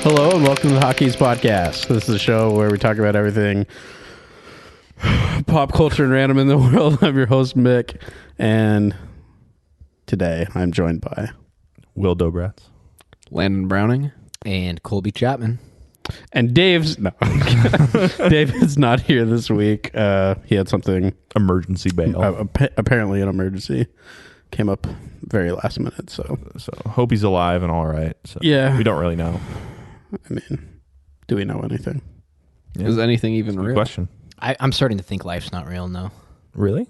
Hello and welcome to the Hotkeys podcast. This is a show where we talk about everything pop culture and random in the world. I'm your host, Mick, and today I'm joined by Wil Dobratz, Landon Browning, and Colby Chapman. And Dave's not here this week. He had something emergency bail. Apparently an emergency came up very last minute. So hope he's alive and all right. So yeah, we don't really know. I mean, do we know anything? Yeah. Is anything even real? Question. I'm starting to think life's not real now. Really?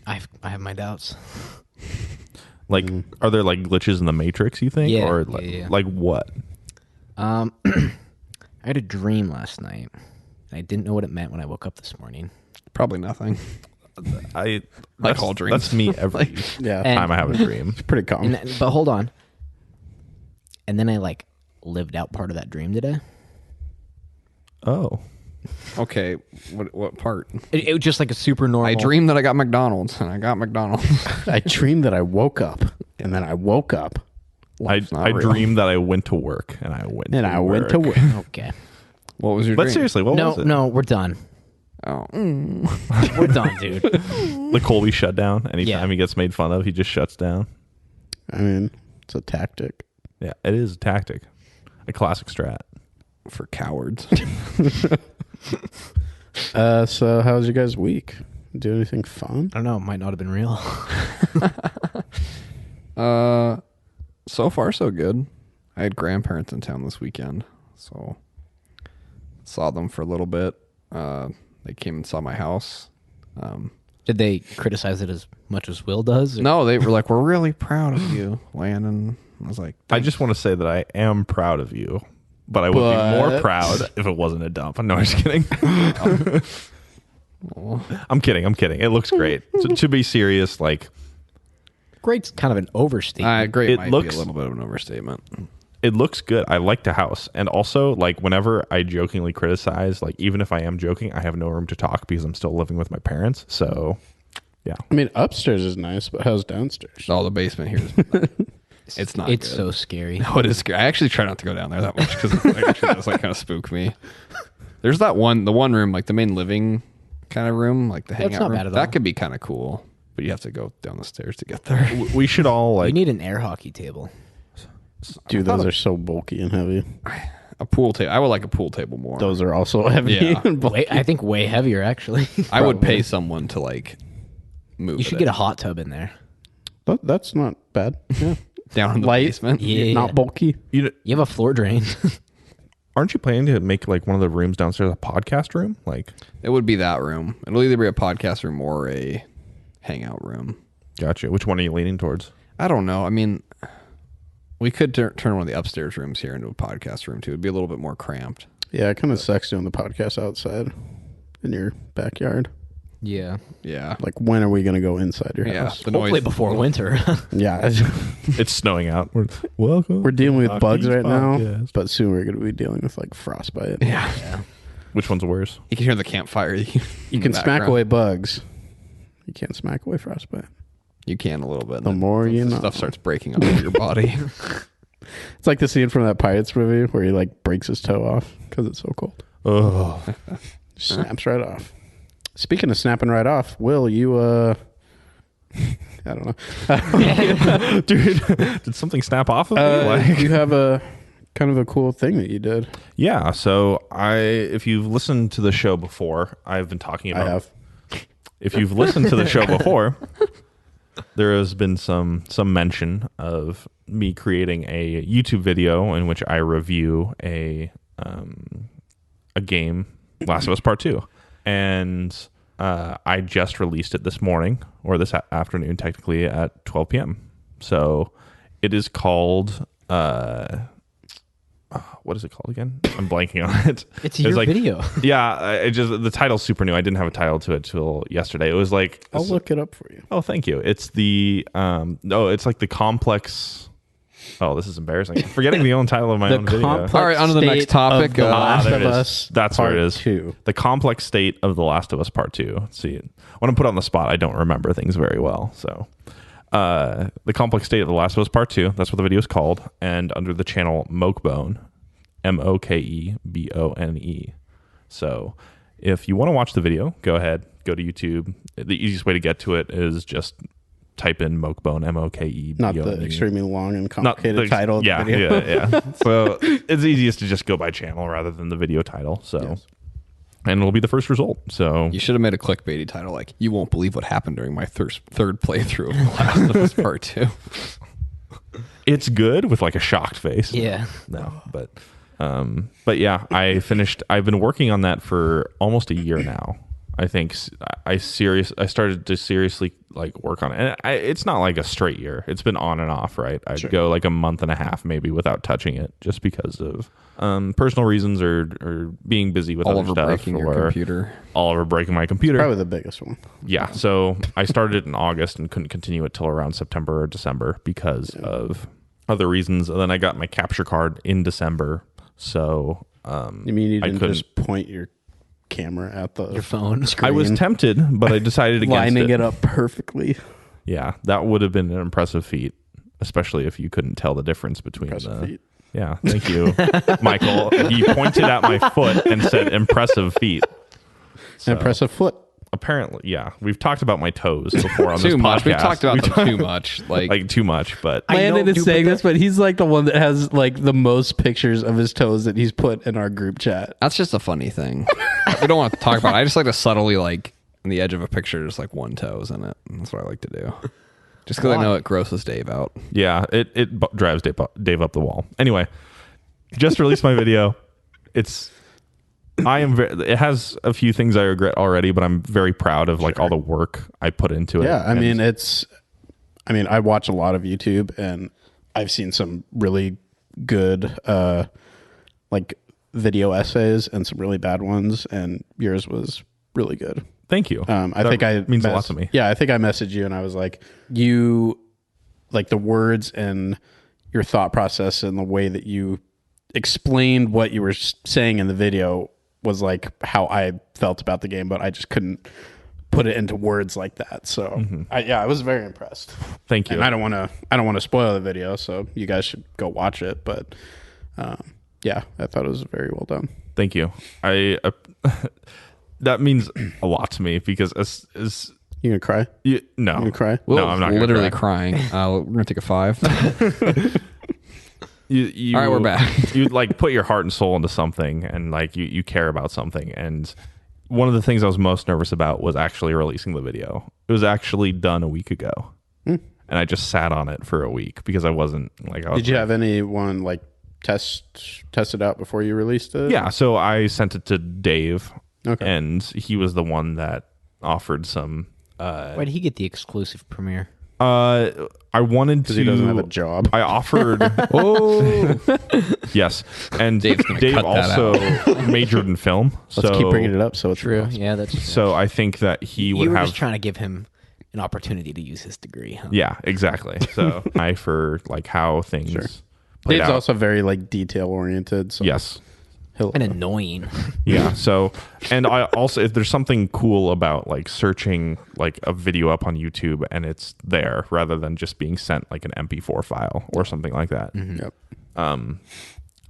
I have my doubts. Like, are there like glitches in the Matrix? You think, Yeah, or yeah. like what? I had a dream last night. I didn't know what it meant when I woke up this morning. Probably nothing. Like all dreams. That's me every time I have a dream. It's pretty common. But hold on. And then I lived out part of that dream today. Oh, Okay, what part? It was just like a super normal. I dreamed that I got McDonald's, and I got McDonald's. I dreamed that I woke up, and then I woke up. I real. dreamed that I went to work, and I went. And to I work. went to work. Okay. What was your But dream? seriously, what was it? No, we're done. Oh. We're done, dude. The Colby shutdown. Anytime he gets made fun of, he just shuts down. I mean, it's a tactic. Yeah, it is a tactic, a classic strat. For cowards. So how was your guys' week? Do anything fun? I don't know. It might not have been real. So far so good. I had grandparents in town this weekend, so saw them for a little bit. They came and saw my house. Did they criticize it as much as Will does? Or? No, they were like, "We're really proud of you, Landon." I was like, I just want to say that I am proud of you, but I would be more proud if it wasn't a dump. No, I'm just kidding. I'm kidding. It looks great. So, to be serious, Great's kind of an overstatement. great It might looks- be a little bit of an overstatement. it looks good. I like the house. And also, whenever I jokingly criticize, even if I am joking, I have no room to talk because I'm still living with my parents. So, yeah. I mean, upstairs is nice, but how's downstairs? Oh, the basement here is it's not It's good. so scary. No, it is scary. I actually try not to go down there that much because it actually does kind of spook me. There's the one room, the main living kind of room, the hangout not room. bad at all. That could be kind of cool, but you have to go down the stairs to get there. We should all, You need an air hockey table. Dude, those are so bulky and heavy. A pool table. I would like a pool table more. Those are also heavy Yeah. and bulky. I think way heavier, actually. I would pay someone to move. You should get a hot tub in there. That's not bad. Yeah. down in the light. basement. Yeah. Not bulky. You have a floor drain. aren't you planning to make one of the rooms downstairs a podcast room? It would be that room. It'll either be a podcast room or a hangout room. Gotcha. Which one are you leaning towards? I don't know. I mean, we could turn one of the upstairs rooms here into a podcast room too. It'd be a little bit more cramped. Yeah, it kind of sucks doing the podcast outside in your backyard. Yeah. Yeah. When are we going to go inside your Yeah. house? The Hopefully noise before winter. Yeah. It's snowing out. Welcome. We're dealing with Hotkeys bugs right now, podcast. but soon we're going to be dealing with frostbite. Yeah. Which one's worse? You can hear the campfire. You can smack away bugs. You can't smack away frostbite. You can a little bit. The more you know. Stuff starts breaking off your body. It's like the scene from that Pirates movie where he breaks his toe off because it's so cold. Oh, Snaps right off. Speaking of snapping right off, Will, you I don't know. dude, did something snap off of me? You have a kind of a cool thing that you did. Yeah. So if you've listened to the show before, I've been talking about. I have. If you've listened to the show before, there has been some mention of me creating a YouTube video in which I review a game, Last of Us Part 2. And I just released it this morning, or this afternoon, technically, at 12 p.m. So it is called... what is it called again? I'm blanking on it. It's your video. Yeah, the title's super new. I didn't have a title to it till yesterday. It was I'll look it up for you. Oh, thank you. It's the it's the complex. Oh, this is embarrassing. I'm forgetting the own title of my own video. complex All right, on to the next state topic. of The Last there of it is. Us. That's where it is. 2. The complex state of The Last of Us Part 2. Let's see, when I'm put on the spot, I don't remember things very well. So, the complex state of The Last of Us Part 2. That's what the video is called, and under the channel Mokebone. MOKEBONE. So if you want to watch the video, go ahead, go to YouTube. The easiest way to get to it is just type in Mokebone, MOKEBONE. Not the extremely long and complicated title of yeah, the video. Yeah. So it's easiest to just go by channel rather than the video title. So, Yes. And it'll be the first result. So You should have made a clickbaity title like, "You won't believe what happened during my third playthrough of The Last of Us Part 2. it's good with like a shocked face. Yeah. No, but yeah, I've been working on that for almost a year now. I think I started to seriously like work on it. And it's not like a straight year. It's been on and off, right? I'd go like a month and a half maybe without touching it just because of personal reasons or being busy with Oliver other stuff. breaking your computer. Oliver breaking my computer. Probably the biggest one. Yeah. So I started it in August and couldn't continue it till around September or December because of other reasons. And then I got my capture card in December. So You mean you didn't just point your camera at Your phone screen, I was tempted, but I decided against lining it. it up perfectly. Yeah, that would have been an impressive feat, especially if you couldn't tell the difference between Impressive feat. Yeah, thank you, Michael. He pointed at my foot and said, "Impressive feat." So, Impressive foot. apparently, yeah, we've talked about my toes before on this Too much. podcast. We've talked about them too much. like too much, but Landon is saying this, but he's like the one that has like the most pictures of his toes that he's put in our group chat. That's just a funny thing. We don't want to talk about it. I just like to subtly, like, on the edge of a picture, just like one toe's in it. And that's what I like to do. Just because I know it grosses Dave out. yeah, it drives Dave up the wall. Anyway, just released my video. It has a few things I regret already, but I'm very proud of like all the work I put into it. Yeah, I mean, I watch a lot of YouTube, and I've seen some really good like video essays and some really bad ones, and yours was really good. Thank you. I think it means a lot to me. Yeah, I think I messaged you and I was like, you like the words and your thought process and the way that you explained what you were saying in the video was like how I felt about the game, but I just couldn't put it into words like that. So I was very impressed. Thank you. And I don't want to spoil the video, so you guys should go watch it. But yeah, I thought it was very well done. Thank you. That means a lot to me because as You gonna cry? no, You gonna cry? No, I'm not gonna literally cry. crying. We're going to take a 5. You, All right, we're back. You like put your heart and soul into something, and like you care about something. And one of the things I was most nervous about was actually releasing the video. It was actually done a week ago, and I just sat on it for a week because I wasn't like. Did you have anyone like test it out before you released it? Yeah, so I sent it to Dave, Okay. and he was the one that offered some. Why did he get the exclusive premiere? I wanted to. Because he doesn't have a job. I offered. Yes, and Dave's gonna Dave cut that also majored in film. Let's so keep bringing it up. So it's True. awesome. Yeah, that's So I think that he you would were have. just trying to give him an opportunity to use his degree, huh? Yeah, exactly. So I for like how things played Dave's out. also very like detail oriented. So Yes. he'll And annoying. Yeah. So, and I also, if there's something cool about like searching like a video up on YouTube and it's there rather than just being sent like an MP4 file or something like that. Yep.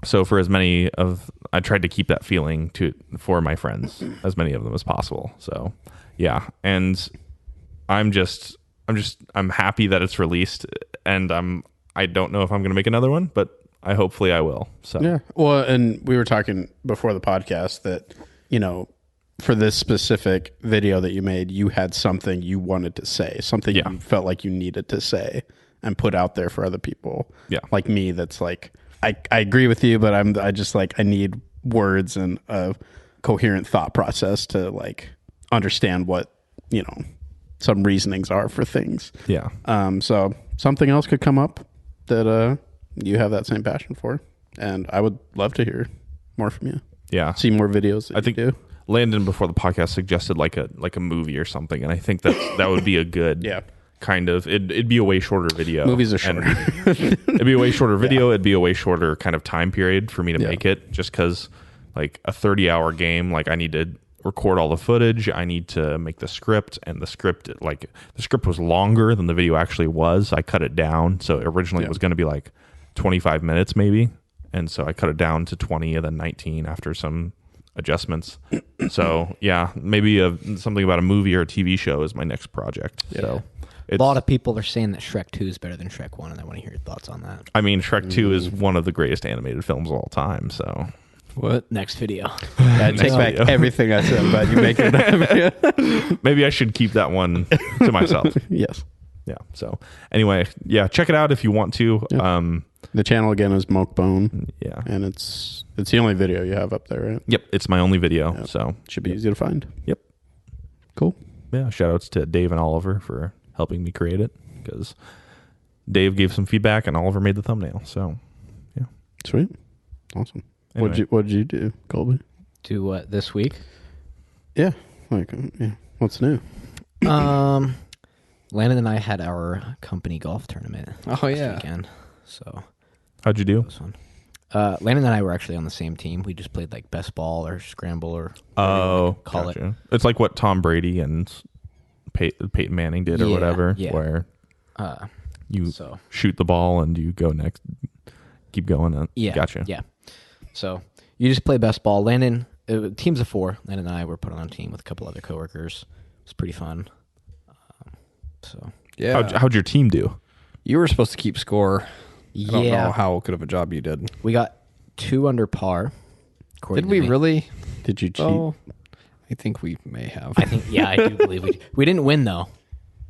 So for as many of, I tried to keep that feeling for my friends, as many of them as possible. So yeah. And I'm happy that it's released, and I don't know if I'm going to make another one, but hopefully I will. So Yeah. Well, and we were talking before the podcast that, you know, for this specific video that you made, you had something you wanted to say, something Yeah. you felt like you needed to say and put out there for other people. Yeah. Like me, that's like, I agree with you, but I just like, I need words and a coherent thought process to like understand what, you know, some reasonings are for things. yeah. So something else could come up that, you have that same passion for, and I would love to hear more from you. Yeah. See more videos that I think you do. Landon before the podcast suggested like a movie or something, and I think that would be a good Yeah. kind of it'd be a way shorter video. Movies are and shorter. it'd be a way shorter video. It'd be a way shorter kind of time period for me to Yeah. make it, just because like a 30-hour game, like I need to record all the footage, I need to make the script, and the script was longer than the video actually was. I cut it down, so originally it was going to be like 25 minutes maybe, and so I cut it down to 20 and then 19 after some adjustments. So yeah, maybe something about a movie or a TV show is my next project. Yeah. So A lot of people are saying that Shrek 2 is better than Shrek 1, and I want to hear your thoughts on that. I mean, Shrek 2 is one of the greatest animated films of all time. So What? Next video. I take back everything I said about you making that. maybe I should keep that one to myself. Yes. Yeah. So anyway, yeah, check it out if you want to. Yep. The channel again is Mokebone. Yeah. And it's the only video you have up there, right? Yep. It's my only video. Yep. So Should be easy to find. Yep. Cool. Yeah. Shout outs to Dave and Oliver for helping me create it, because Dave gave some feedback and Oliver made the thumbnail. So yeah. Sweet. Awesome. Anyway. What'd you do, Colby? Do what, this week? Yeah. What's new? Landon and I had our company golf tournament last weekend. So How'd you do? it was fun. Landon and I were actually on the same team. We just played like best ball or scramble or call it. It's like what Tom Brady and Peyton Manning did or whatever, where you shoot the ball and you go next, keep going. Gotcha. Yeah. So you just play best ball. Landon, teams of 4. Landon and I were put on a team with a couple other coworkers. It was pretty fun. Yeah. How'd your team do? You were supposed to keep score. I don't know Yeah. how good of a job you did. We got 2 under par. Did we really? Did you cheat? Oh, I think we may have. I think, I do believe we didn't win though.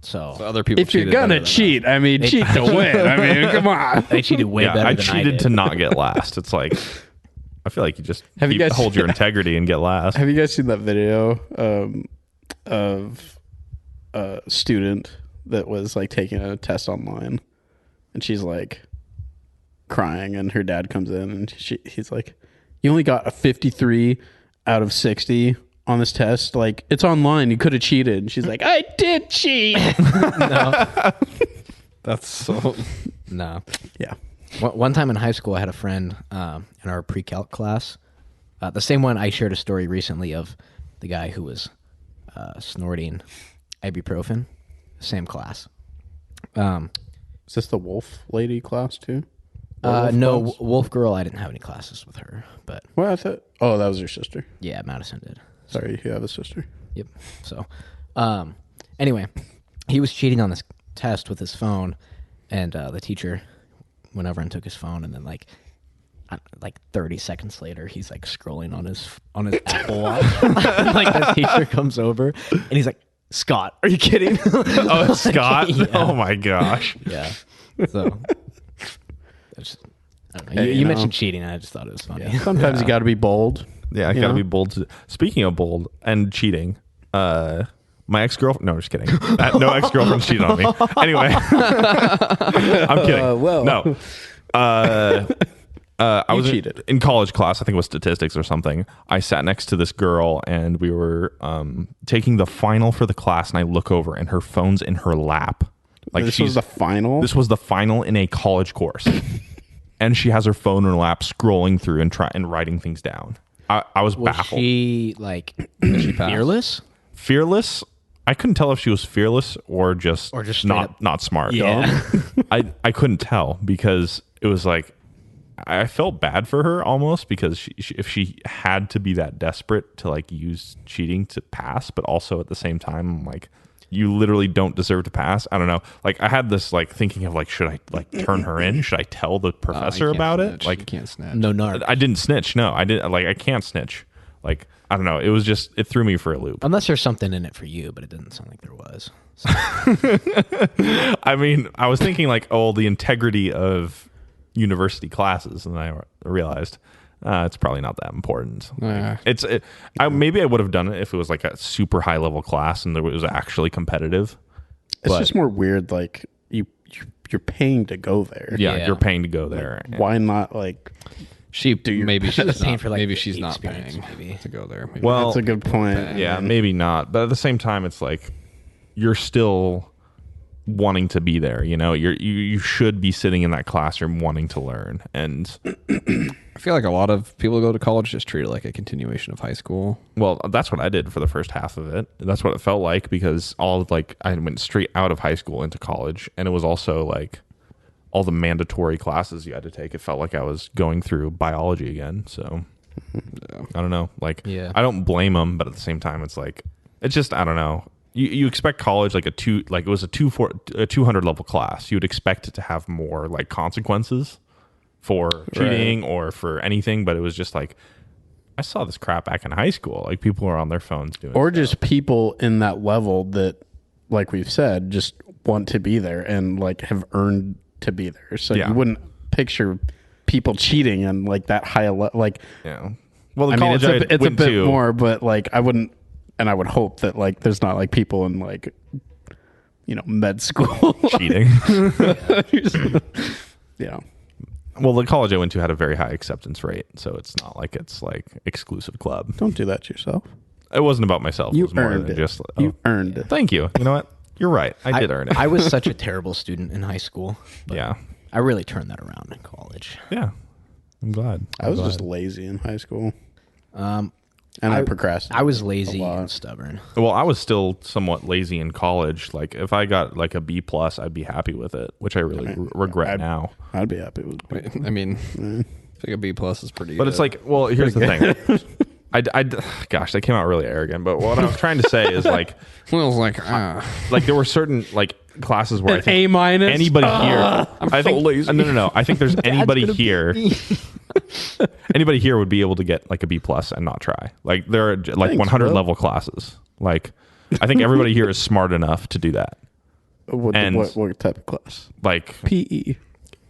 So Other people. If you're cheated gonna better than cheat, I mean, cheat to win. I mean, come on. they cheated way better I than I cheated did. to not get last. It's like, I feel like you just Have you guys- hold your integrity and get last. Have you guys seen that video of a student that was like taking a test online, and she's like crying, and her dad comes in, and he's like, "You only got a 53 out of 60 on this test. Like, it's online. You could have cheated." And she's like, "I did cheat." No. That's so. No. Yeah. One time in high school, I had a friend in our pre-calc class. The same one I shared a story recently of the guy who was snorting ibuprofen. Same class. Is this the wolf lady class too? No, class? Wolf Girl, I didn't have any classes with her. But Well, I thought. Oh, that was your sister. yeah, Madison did. Sorry, you have a sister. Yep. So, anyway, he was cheating on this test with his phone, and the teacher went over and took his phone, and then like 30 seconds later, he's like scrolling on his Apple Watch. Like the teacher comes over, and he's like, "Scott, are you kidding?" Oh, Scott! Yeah. Oh my gosh! Yeah. So, I don't know. Hey, You you mentioned know. cheating, and I just thought it was funny. Yeah. Sometimes you got to be bold. Yeah, I You gotta know? be bold. Speaking of bold and cheating, my ex-girlfriend. No, I'm just kidding. No ex-girlfriends cheated on me. Anyway, I'm kidding. Well. No. I was cheated. in college class. I think it was statistics or something. I sat next to this girl, and we were taking the final for the class. And I look over, and her phone's in her lap. Like This was the final. This was the final in a college course, and she has her phone in her lap, scrolling through and writing things down. I was Was baffled. she like fearless? Fearless. I couldn't tell if she was fearless or just straight not up- not smart. Yeah. I couldn't tell, because it was like I felt bad for her almost, because she, if she had to be that desperate to like use cheating to pass, but also at the same time, I'm like, you literally don't deserve to pass. I don't know. Like I had this like thinking of like, should I like turn her in? Should I tell the professor about it? Like, you Like can't snatch. No narc. I didn't snitch. No, I didn't. Like I can't snitch. Like I don't know. It was just, it threw me for a loop. Unless there's something in it for you, but it didn't sound like there was. So, I mean, I was thinking like, oh, the integrity of university classes, and I realized it's probably not that important. Nah. Maybe I would have done it if it was like a super high level class and it was actually competitive. It's But- just more weird. Like you're paying to go there. Yeah, you're paying to go there. Why not like? Maybe she's paying not. for, like, Maybe the she's not experience, paying maybe. to go there. Maybe. Well, That's a good point. yeah, maybe not. But at the same time, it's like you're still wanting to be there. You know, you should be sitting in that classroom wanting to learn. And I feel like a lot of people who go to college just treat it like a continuation of high school. well, that's what I did for the first half of it. That's what it felt like, because I went straight out of high school into college, and it was also like all the mandatory classes you had to take, it felt like I was going through biology again. So I don't know. Like, I don't blame them, but at the same time, it's like, it's just, I don't know. You expect college like it was a 200 level class. You would expect it to have more like consequences for cheating or for anything, but it was just like, I saw this crap back in high school. Like, people are on their phones doing or stuff. just people in that level that, like we've said, just want to be there and like have earned to be there. So you wouldn't picture people cheating and like that high like. Yeah. Well, the I mean, college it's a bit to, more, but like I wouldn't, and I would hope that like there's not like people in like, med school cheating. Yeah. Well, the college I went to had a very high acceptance rate, so it's not like it's like exclusive club. Don't do that to yourself. It wasn't about myself. You it was more earned than it. just You earned it. Thank you. You know what? You're right. I did earn it. I was such a terrible student in high school. But Yeah. I really turned that around in college. Yeah. I'm glad. I was just lazy in high school, Um, and I procrastinated. I was lazy a lot. and stubborn. Well, I was still somewhat lazy in college. Like, if I got like a B plus, I'd be happy with it, which I really regret now. I'd be happy with. I mean, I think a B plus is pretty. But it's like, well, here's the thing. Gosh, that came out really arrogant. But what I was trying to say is like there were certain like classes where I think A-. anybody here. I think lazy. no. I think there's anybody here. Anybody here would be able to get like a B plus and not try. Like, there are like 100 Will. level classes. Like, I think everybody here is smart enough to do that. What type of class? Like PE.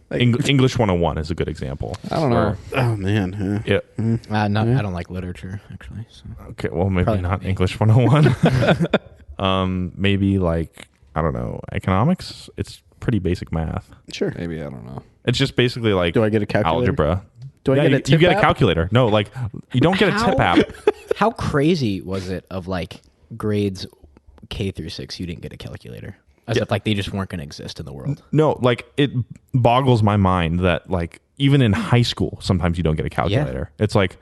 English 101 is a good example. I don't know. Oh man. Yeah. I don't like literature, actually. So. Okay. Well, maybe Probably not not me. English 101. Maybe like, I don't know, economics. It's pretty basic math. Sure. Maybe, I don't know. It's just basically like, Do I get a calculator? algebra. Do I get a tip you get app? a calculator. No, like, you don't get a tip app. How crazy was it of like grades K through 6 you didn't get a calculator? As if like they just weren't going to exist in the world. No, like, it boggles my mind that like even in high school sometimes you don't get a calculator. It's like,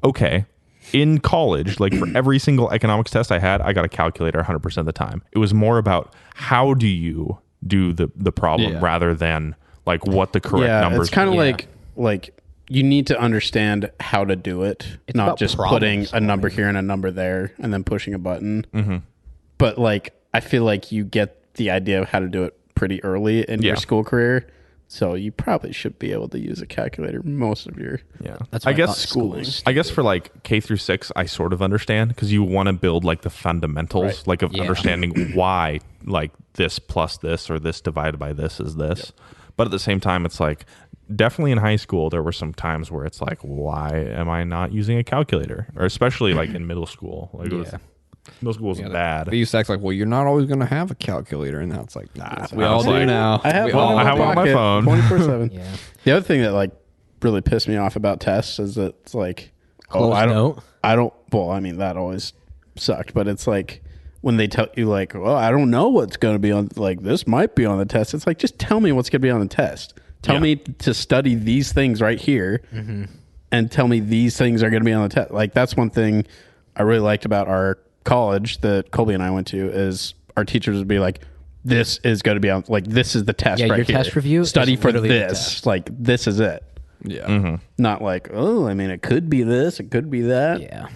okay, in college, like for every single economics test I had, I got a calculator 100% of the time. It was more about how do you do the problem rather than like what the correct numbers. It's kind of Yeah. like you need to understand how to do it, It's not about just problem putting a solving. number here and a number there and then pushing a button. Mm-hmm. But like, I feel like you get the idea of how to do it pretty early in your school career, so you probably should be able to use a calculator most of your That's I why guess thought school schooling. was I guess for like K through 6, I sort of understand because you want to build like the fundamentals, like of understanding why like this plus this or this divided by this is this. But at the same time, it's like definitely in high school, there were some times where it's like, why am I not using a calculator? Or especially like in middle school. Like, it was, middle school was bad. They used to act like, well, you're not always going to have a calculator, and now it's like, nah, we I all was do like, now. I have We one all in I have one on my pocket, phone. 24/7. Yeah. The other thing that like really pissed me off about tests is that it's like, Closed note? I don't. Well, I mean that always sucked, but it's like when they tell you like, well, I don't know what's going to be on. Like, this might be on the test. It's like, just tell me what's going to be on the test. Tell me to study these things right here, and tell me these things are going to be on the test. Like, that's one thing I really liked about our college that Colby and I went to is our teachers would be like, this is going to be on, like, this is the test Yeah, right your here. test review Study is for literally the this. test. Like, this is it. Yeah. Not like, oh, I mean, it could be this, it could be that. Yeah.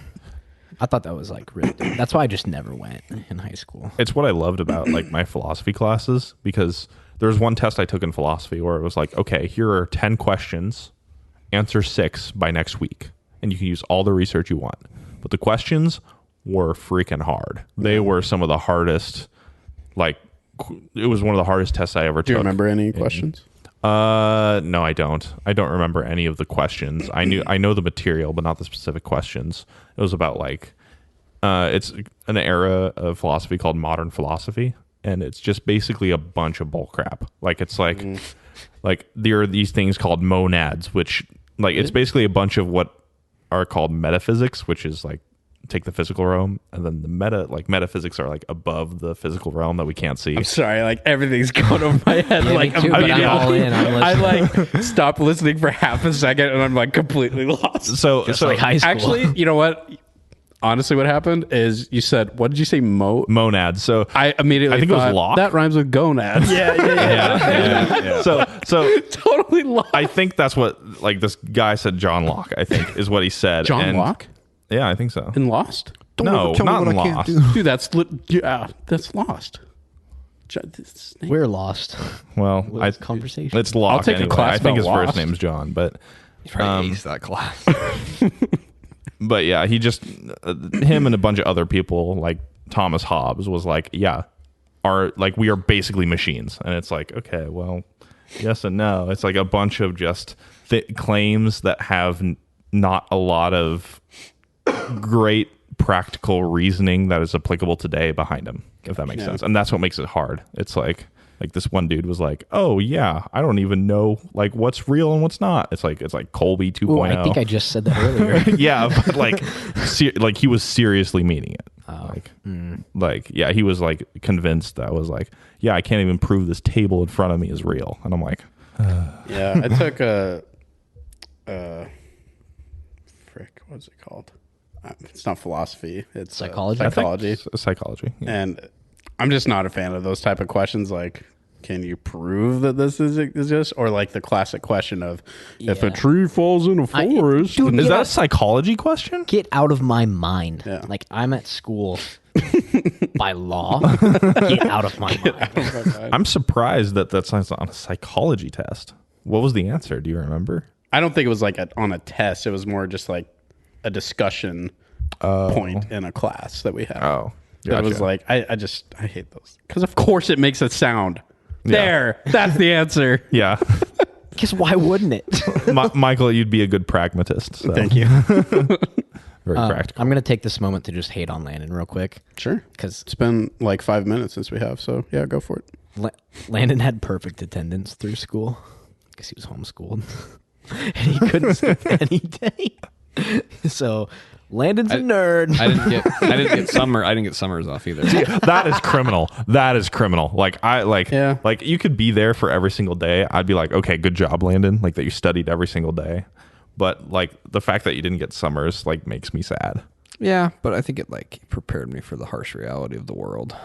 I thought that was like really dumb. That's why I just never went in high school. It's what I loved about like my philosophy classes, because there was one test I took in philosophy where it was like, okay, here are 10 questions, answer 6 by next week, and you can use all the research you want. But the questions were freaking hard. They were some of the hardest, like, it was one of the hardest tests I ever took. Do you remember any questions? No, I don't. I don't remember any of the questions. I know the material, but not the specific questions. It was about like, it's an era of philosophy called modern philosophy, and it's just basically a bunch of bullcrap. Like, it's like, like there are these things called monads, which like it's basically a bunch of what are called metaphysics, which is like take the physical realm, and then the metaphysics are like above the physical realm that we can't see. I'm sorry, like everything's going over my head. Yeah, like me too, but I'm all in. I'm I listening. like stop listening for half a second, and I'm like completely lost. So Just like high school. Actually, you know what? honestly what happened is you said, what did you say? Monad. So I immediately think it was thought, lock. that rhymes with gonads. yeah. So Totally lock. I think that's what like this guy said. John Locke, I think, is what he said. John Locke Yeah, I think so. in Lost? No, not in Lost. Dude, that's Lost. We're lost. Well, With conversation. it's Locke. I'll take a anyway. class I think about his first Lost. name's John, but He's probably aced that class. but yeah, he just him and a bunch of other people like Thomas Hobbes was like, yeah, we are basically machines, and it's like, okay, well, yes and no. It's like a bunch of just claims that have not a lot of great practical reasoning that is applicable today behind them, if that makes sense. And that's what makes it hard. It's like this one dude was like, oh yeah, I don't even know like what's real and what's not. It's like Colby 2.0. Ooh, I think I just said that earlier. Yeah, but like he was seriously meaning it. Like yeah, he was like convinced that I was like, yeah, I can't even prove this table in front of me is real. And I'm like, Yeah, I took what's it called? It's not philosophy. It's Psychology? Psychology. Psychology. Yeah. And I'm just not a fan of those type of questions. Like, can you prove that this exists? Or like the classic question of, if a Yeah. tree falls in a forest, dude, Is that a psychology question? Get out of my mind. Yeah. Like, I'm at school by law. Get out of my mind. I'm surprised that that's on a psychology test. What was the answer? Do you remember? I don't think it was like on a test. It was more just like a discussion point in a class that we had. Oh, That was gotcha. like, I hate those. Because of course it makes a sound. There. That's the answer. Yeah. Because why wouldn't it? Michael, you'd be a good pragmatist. So. Thank you. Very practical. I'm going to take this moment to just hate on Landon real quick. Sure. Because It's been like 5 minutes since we have, so yeah, go for it. Landon had perfect attendance through school because he was homeschooled. And he couldn't skip any day. So Landon's a nerd. I didn't get summers off either. That is criminal. That is criminal. Like Yeah. like you could be there for every single day. I'd be like, okay, good job, Landon. Like that you studied every single day. But like the fact that you didn't get summers like makes me sad. Yeah, but I think it like prepared me for the harsh reality of the world.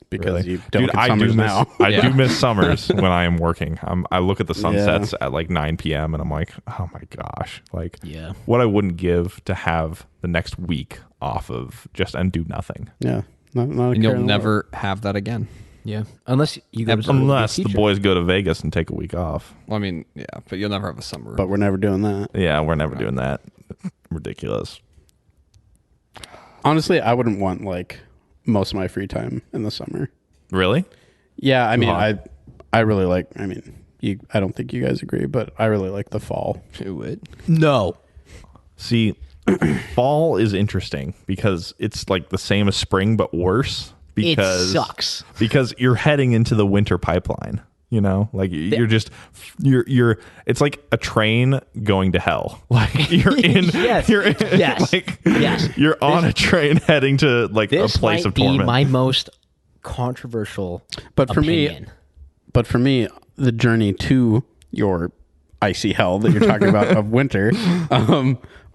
Because Really. you don't Dude, get I summers do miss, now. I do miss summers when I am working. I look at the sunsets at like 9 p.m. and I'm like, oh my gosh, like Yeah. what I wouldn't give to have the next week off of just and do nothing. Yeah. Not a And care you'll in the never have that again. Yeah. Unless you go to Unless the teacher. boys go to Vegas and take a week off. Well, I mean, yeah, but you'll never have a summer. world. But we're never doing that. Yeah, we're never doing that. Ridiculous. Honestly, I wouldn't want like most of my free time in the summer. Really? Yeah, I mean, hot. I really like. I mean, I don't think you guys agree, but I really like the fall. do it. No. See, fall is interesting because it's like the same as spring but worse because It sucks. because you're heading into the winter pipeline. You know, like you're it's like a train going to hell. Like you're in, Yes. you're in, Yes. like Yes. you're on a train heading to like a This place might of be torment. my most controversial But for opinion. me, the journey to your icy hell that you're talking about of winter,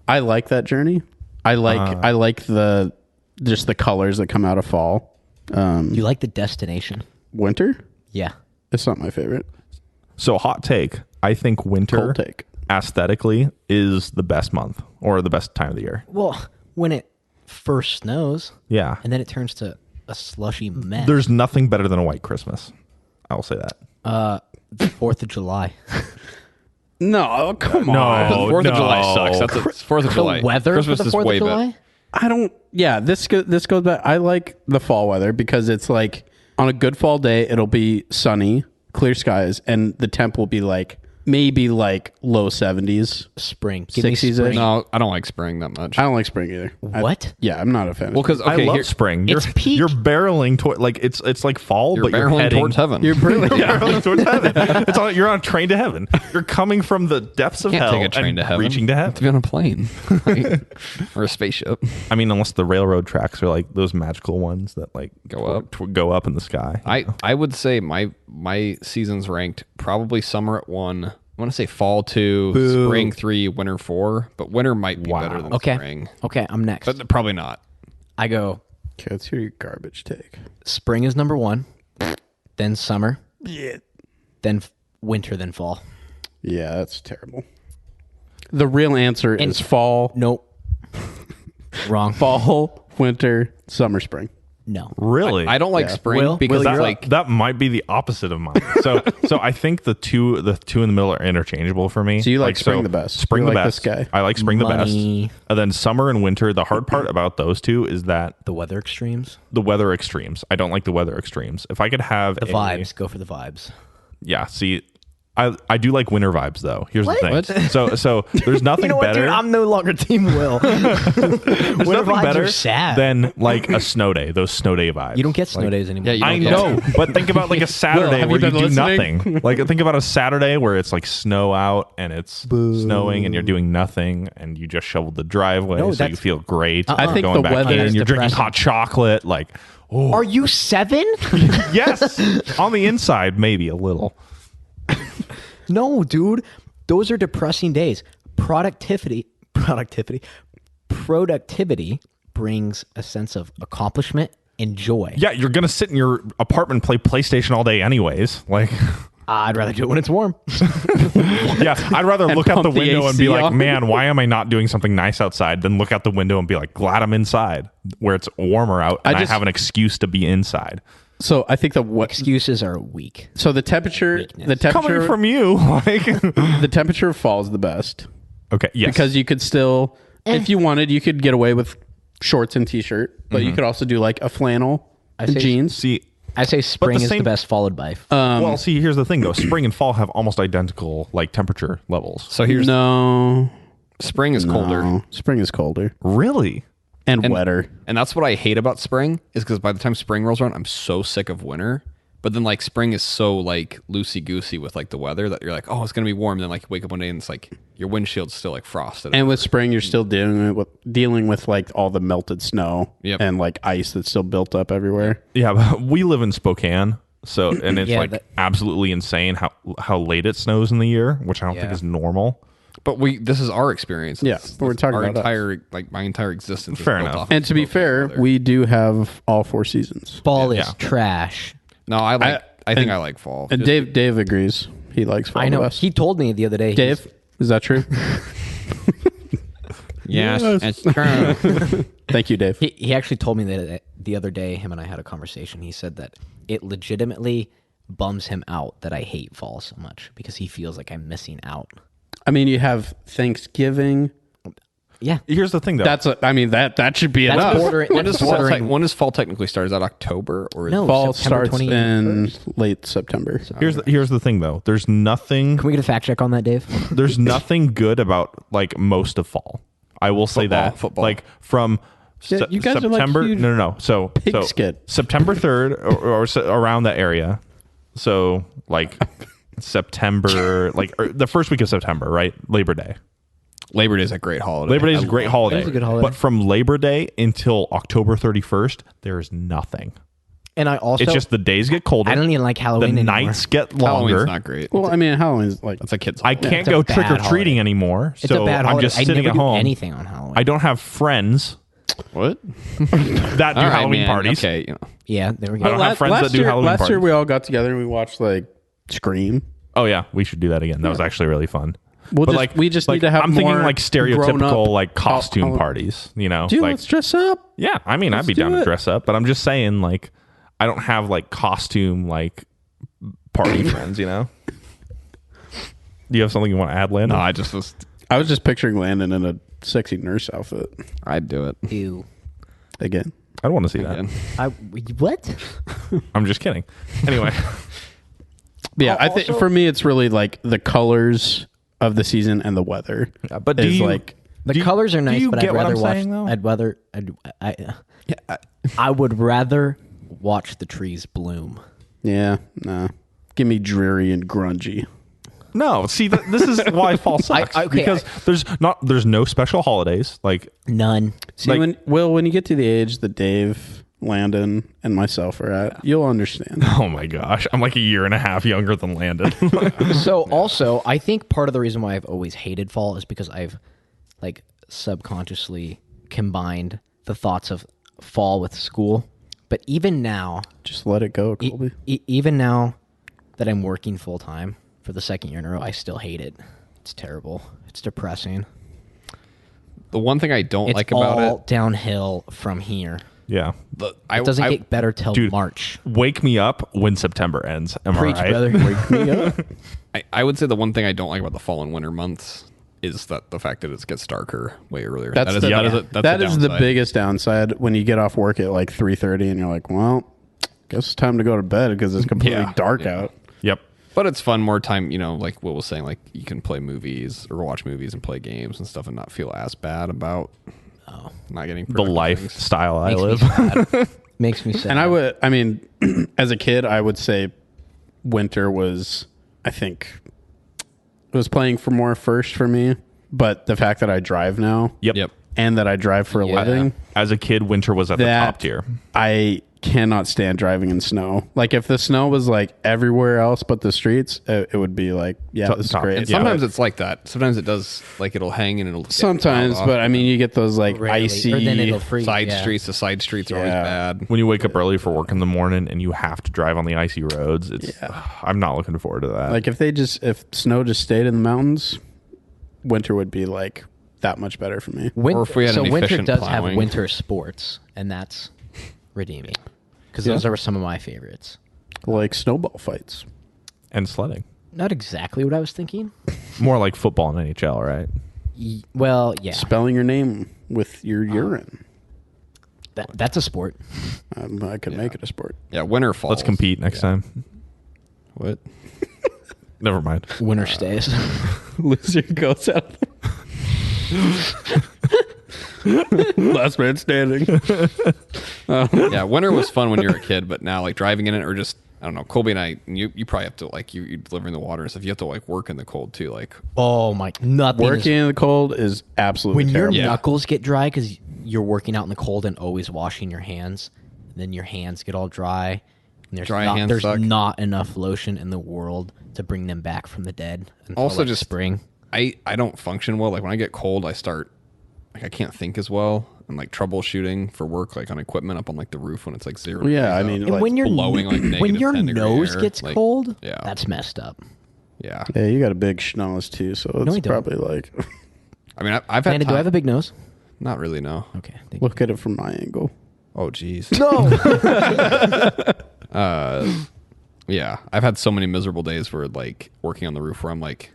I like that journey. I like the colors that come out of fall. You like the destination? Winter, Yeah. it's not my favorite. So hot take. I think winter Cold take. aesthetically is the best month or the best time of the year. Well, when it first snows Yeah. and then it turns to a slushy mess. There's nothing better than a white Christmas. I will say that. The 4th of July. No, come No. on. Oh, 4th of July no. sucks. That's 4th of July. The weather Christmas for the is 4th way of better. July? I don't. Yeah, this goes back. I like the fall weather because it's like on a good fall day, it'll be sunny, clear skies, and the temp will be like maybe like low 70s. Spring. Give me 60s-ish. spring. No, I don't like spring that much. I don't like spring either. What? Yeah, I'm not a fan. Well, because I love spring. You're, It's peak. You're barreling toward like it's like fall, you're but you're barreling heading towards heaven. you're really barreling towards heaven. You're on a train to heaven. You're coming from the depths of Can't hell take a train and to heaven. reaching to You have heaven. to be on a plane Like, or a spaceship. I mean, unless the railroad tracks are like those magical ones that like Go up. go up in the sky. I would say my seasons ranked probably summer at 1, want to say fall 2, spring 3, winter 4, but winter might be better than Okay. spring. Okay, I'm next. But probably not. I go Okay, let's hear your garbage take. spring is number 1, then summer, Yeah. then winter, then fall. Yeah, that's terrible. The real answer is fall, Nope. Wrong. fall, winter, summer, spring. No. Really? I don't like spring Will? because that, like that might be the opposite of mine. So I think the two in the middle are interchangeable for me. So you like spring the best. Spring You the like best. this guy. I like spring Money. the best. And then summer and winter. The hard part about those two is that The weather extremes? the weather extremes. I don't like the weather extremes. If I could have The vibes. Go for the vibes. Yeah. See, I do like winter vibes though. Here's What? the thing. So there's nothing You know what, better. dude? I'm no longer Team Will. There's Winter nothing vibes better are sad. than like a snow day. Those snow day vibes. You don't get snow days anymore. Yeah, you I don't know, but think about like a Saturday have where you you been do listening? nothing. Like think about a Saturday where it's like snow out and it's snowing and you're doing nothing and you just shoveled the driveway, No, so you that's- feel great. I think going the back weather in, is you're drinking depressing. hot chocolate. Like, oh Are you 7? yes, on the inside maybe a little. No, dude. Those are depressing days. Productivity brings a sense of accomplishment and joy. Yeah, you're gonna sit in your apartment and play PlayStation all day anyways. Like, I'd rather do it when it's warm. yeah, I'd rather look out pump the the window and be AC like, on. man, why am I not doing something nice outside? Than look out the window and be like, glad I'm inside, where it's warmer out and I just- have an excuse to be inside. So I think Excuses are weak. so the temperature Coming temperature from you, like, the temperature of fall is the best okay, yes, because you could still, if you wanted, you could get away with shorts and t-shirt, but you could also do like a flannel and say- jeans. see. I say spring is same- the best, followed by. Well, see, here's the thing though: spring and fall have almost identical like temperature levels. so here's No, spring is colder. no, spring is colder Really? and wetter. And that's what I hate about spring is because by the time spring rolls around, I'm so sick of winter. But then like spring is so like loosey goosey with like the weather that you're like, oh, it's gonna be warm. And then like you wake up one day and it's like your windshield's still like frosted. And with spring, you're still dealing with like all the melted snow Yep. and like ice that's still built up everywhere. Yeah, but we live in Spokane, so and it's Yeah, like that- absolutely insane how late it snows in the year, which I don't think Yeah. is normal. but this is our experience. Yeah, It's- we're talking our about us. entire like my entire existence. is Fair built enough. off And of to be Spokane fair, weather. we do have all 4 seasons. Fall Yeah. is trash. no, I like. I think and- I like fall. And Just- Dave agrees. He likes fall I know. the best. He told me the other day. Dave, is that true? yes, it's true. Thank you, Dave. He actually told me that the other day, him and I had a conversation. He said that it legitimately bums him out that I hate fall so much because he feels like I'm missing out. I mean, you have Thanksgiving. Yeah. Here's the thing, though. That should be That's enough. bordering. when that's does fall? bordering- When does fall technically start? Is that October or is No. Fall September starts in 21st. late September. here's the thing, though. There's nothing. Can we get a fact check on that, Dave? There's nothing good about like most of fall. I will say that. Football. Like from Yeah, you guys are like September. huge no. So pigskin. September 3rd or around that area. So like September, like the first week of September, right? Labor Day. Labor Day is a great holiday. Labor Day is a great holiday. It is a good holiday. But from Labor Day until October 31st, there is nothing. And I also, It's just the days get colder. I don't even like the Halloween anymore. nights get Halloween's longer. not great. Well, I mean, Halloween's like That's a kid's. I holiday. can't It's a go bad trick or treating holiday. anymore. It's So a bad I'm holiday. just I'd sitting never at do home. anything on Halloween. I don't have friends What? that do All right, Halloween man. parties. Okay. You know. Yeah, there we I go. don't have friends that do Halloween last year parties. we all got together and we watched like Scream. Oh yeah, we should do that again. That was actually really fun. We just need to have I'm thinking more like stereotypical grown-up like costume Halloween- parties. You know, Dude, like let's dress up. yeah. I mean, I'd be do down to it. dress up, but I'm just saying like I don't have like costume like party friends. You know. Do you have something you want to add, Landon? No, I just was. I was just picturing Landon in a sexy nurse outfit I'd do it. Ew. again. I don't want to see that. Again. What? I'm just kidding. Anyway, Yeah, I think for me it's really like the colors of the season and the weather. but do is you like The colors are nice, you but get I'd what rather I'm watch. saying, though? I would rather watch the trees bloom. yeah, nah. Give me dreary and grungy. no? See, this is why fall sucks okay, because there's no special holidays like None. See, Like- when you get to the age that Dave Landon and myself are at, you'll understand. Oh my gosh, I'm like a year and a half younger than Landon. So also, I think part of the reason why I've always hated fall is because I've like subconsciously combined the thoughts of fall with school. But even now, Just let it go, Colby. even now that I'm working full time for the second year in a row, I still hate it. It's terrible. It's depressing. The one thing I don't It's like about all it, downhill from here. Yeah. It doesn't get better till Dude, March. Wake me up when September ends. Am Preach, I right? brother. Wake me up. I would say the one thing I don't like about the fall and winter months is that the fact that it gets darker way earlier. That's that is, the, that is, yeah. a, that's that a is the downside. biggest downside when you get off work at like 3:30 and you're like, well, guess it's time to go to bed because it's completely Yeah. dark Yeah. out. Yep. But it's fun, more time, like Will was saying, like you can play movies or watch movies and play games and stuff and not feel as bad about not getting The productive things. lifestyle I Makes me live. sad. Makes me sad. And I mean, as a kid, I would say winter was, I think, it was playing for more first for me. But the fact that I drive now Yep. and that I drive for a Yeah. living, As a kid, winter was at the That- top tier. I cannot stand driving in snow. Like if the snow was like everywhere else but the streets, it would be like, yeah, this is Top. great. And Sometimes it's like that. Sometimes it does, like it'll hang and it'll get Sometimes, piled off. but I mean, you get those like Rarely. icy. Or then it'll freeze. side yeah. streets. The side streets are always Yeah. bad. When you wake up early for work in the morning and you have to drive on the icy roads, it's Yeah. I'm not looking forward to that. Like if snow just stayed in the mountains, winter would be like that much better for me. Or if we had so an winter efficient does have plowing. winter sports, and that's redeeming because Yeah. those are some of my favorites. Like snowball fights. and sledding. Not exactly what I was thinking. More like football and NHL, right? Well, yeah, Spelling your name with your urine. that's a sport. I could make it a sport. Yeah, winter falls. Let's compete next time. What? Never mind. Winter stays. Loser goes out. Last man standing. Yeah, winter was fun when you were a kid, but now like driving in it or just I don't know. Colby and I, you probably have to like you delivering the water and stuff. You have to like work in the cold too. Like Oh my! Nothing. Working in the cold is absolutely When your terrible. Yeah. knuckles get dry because you're working out in the cold and always washing your hands, and then your hands get all dry. And there's Dry hands there's suck. not enough lotion in the world to bring them back from the dead. Until, Also like, just- spring. I don't function well. Like when I get cold, I start like I can't think as well and like troubleshooting for work like on equipment up on like the roof when it's like 0 Well, yeah, degrees I out. mean, And like, when your blowing, like, when negative your 10 degree nose air, gets like- cold, yeah. that's messed up. Yeah, Yeah, you got a big schnoz too, so it's you don't. probably like I mean I've had Landon, do I have a big nose? not really no. Okay. Thank you. look at it from my angle. Oh geez. No. Yeah, I've had so many miserable days where like working on the roof where I'm like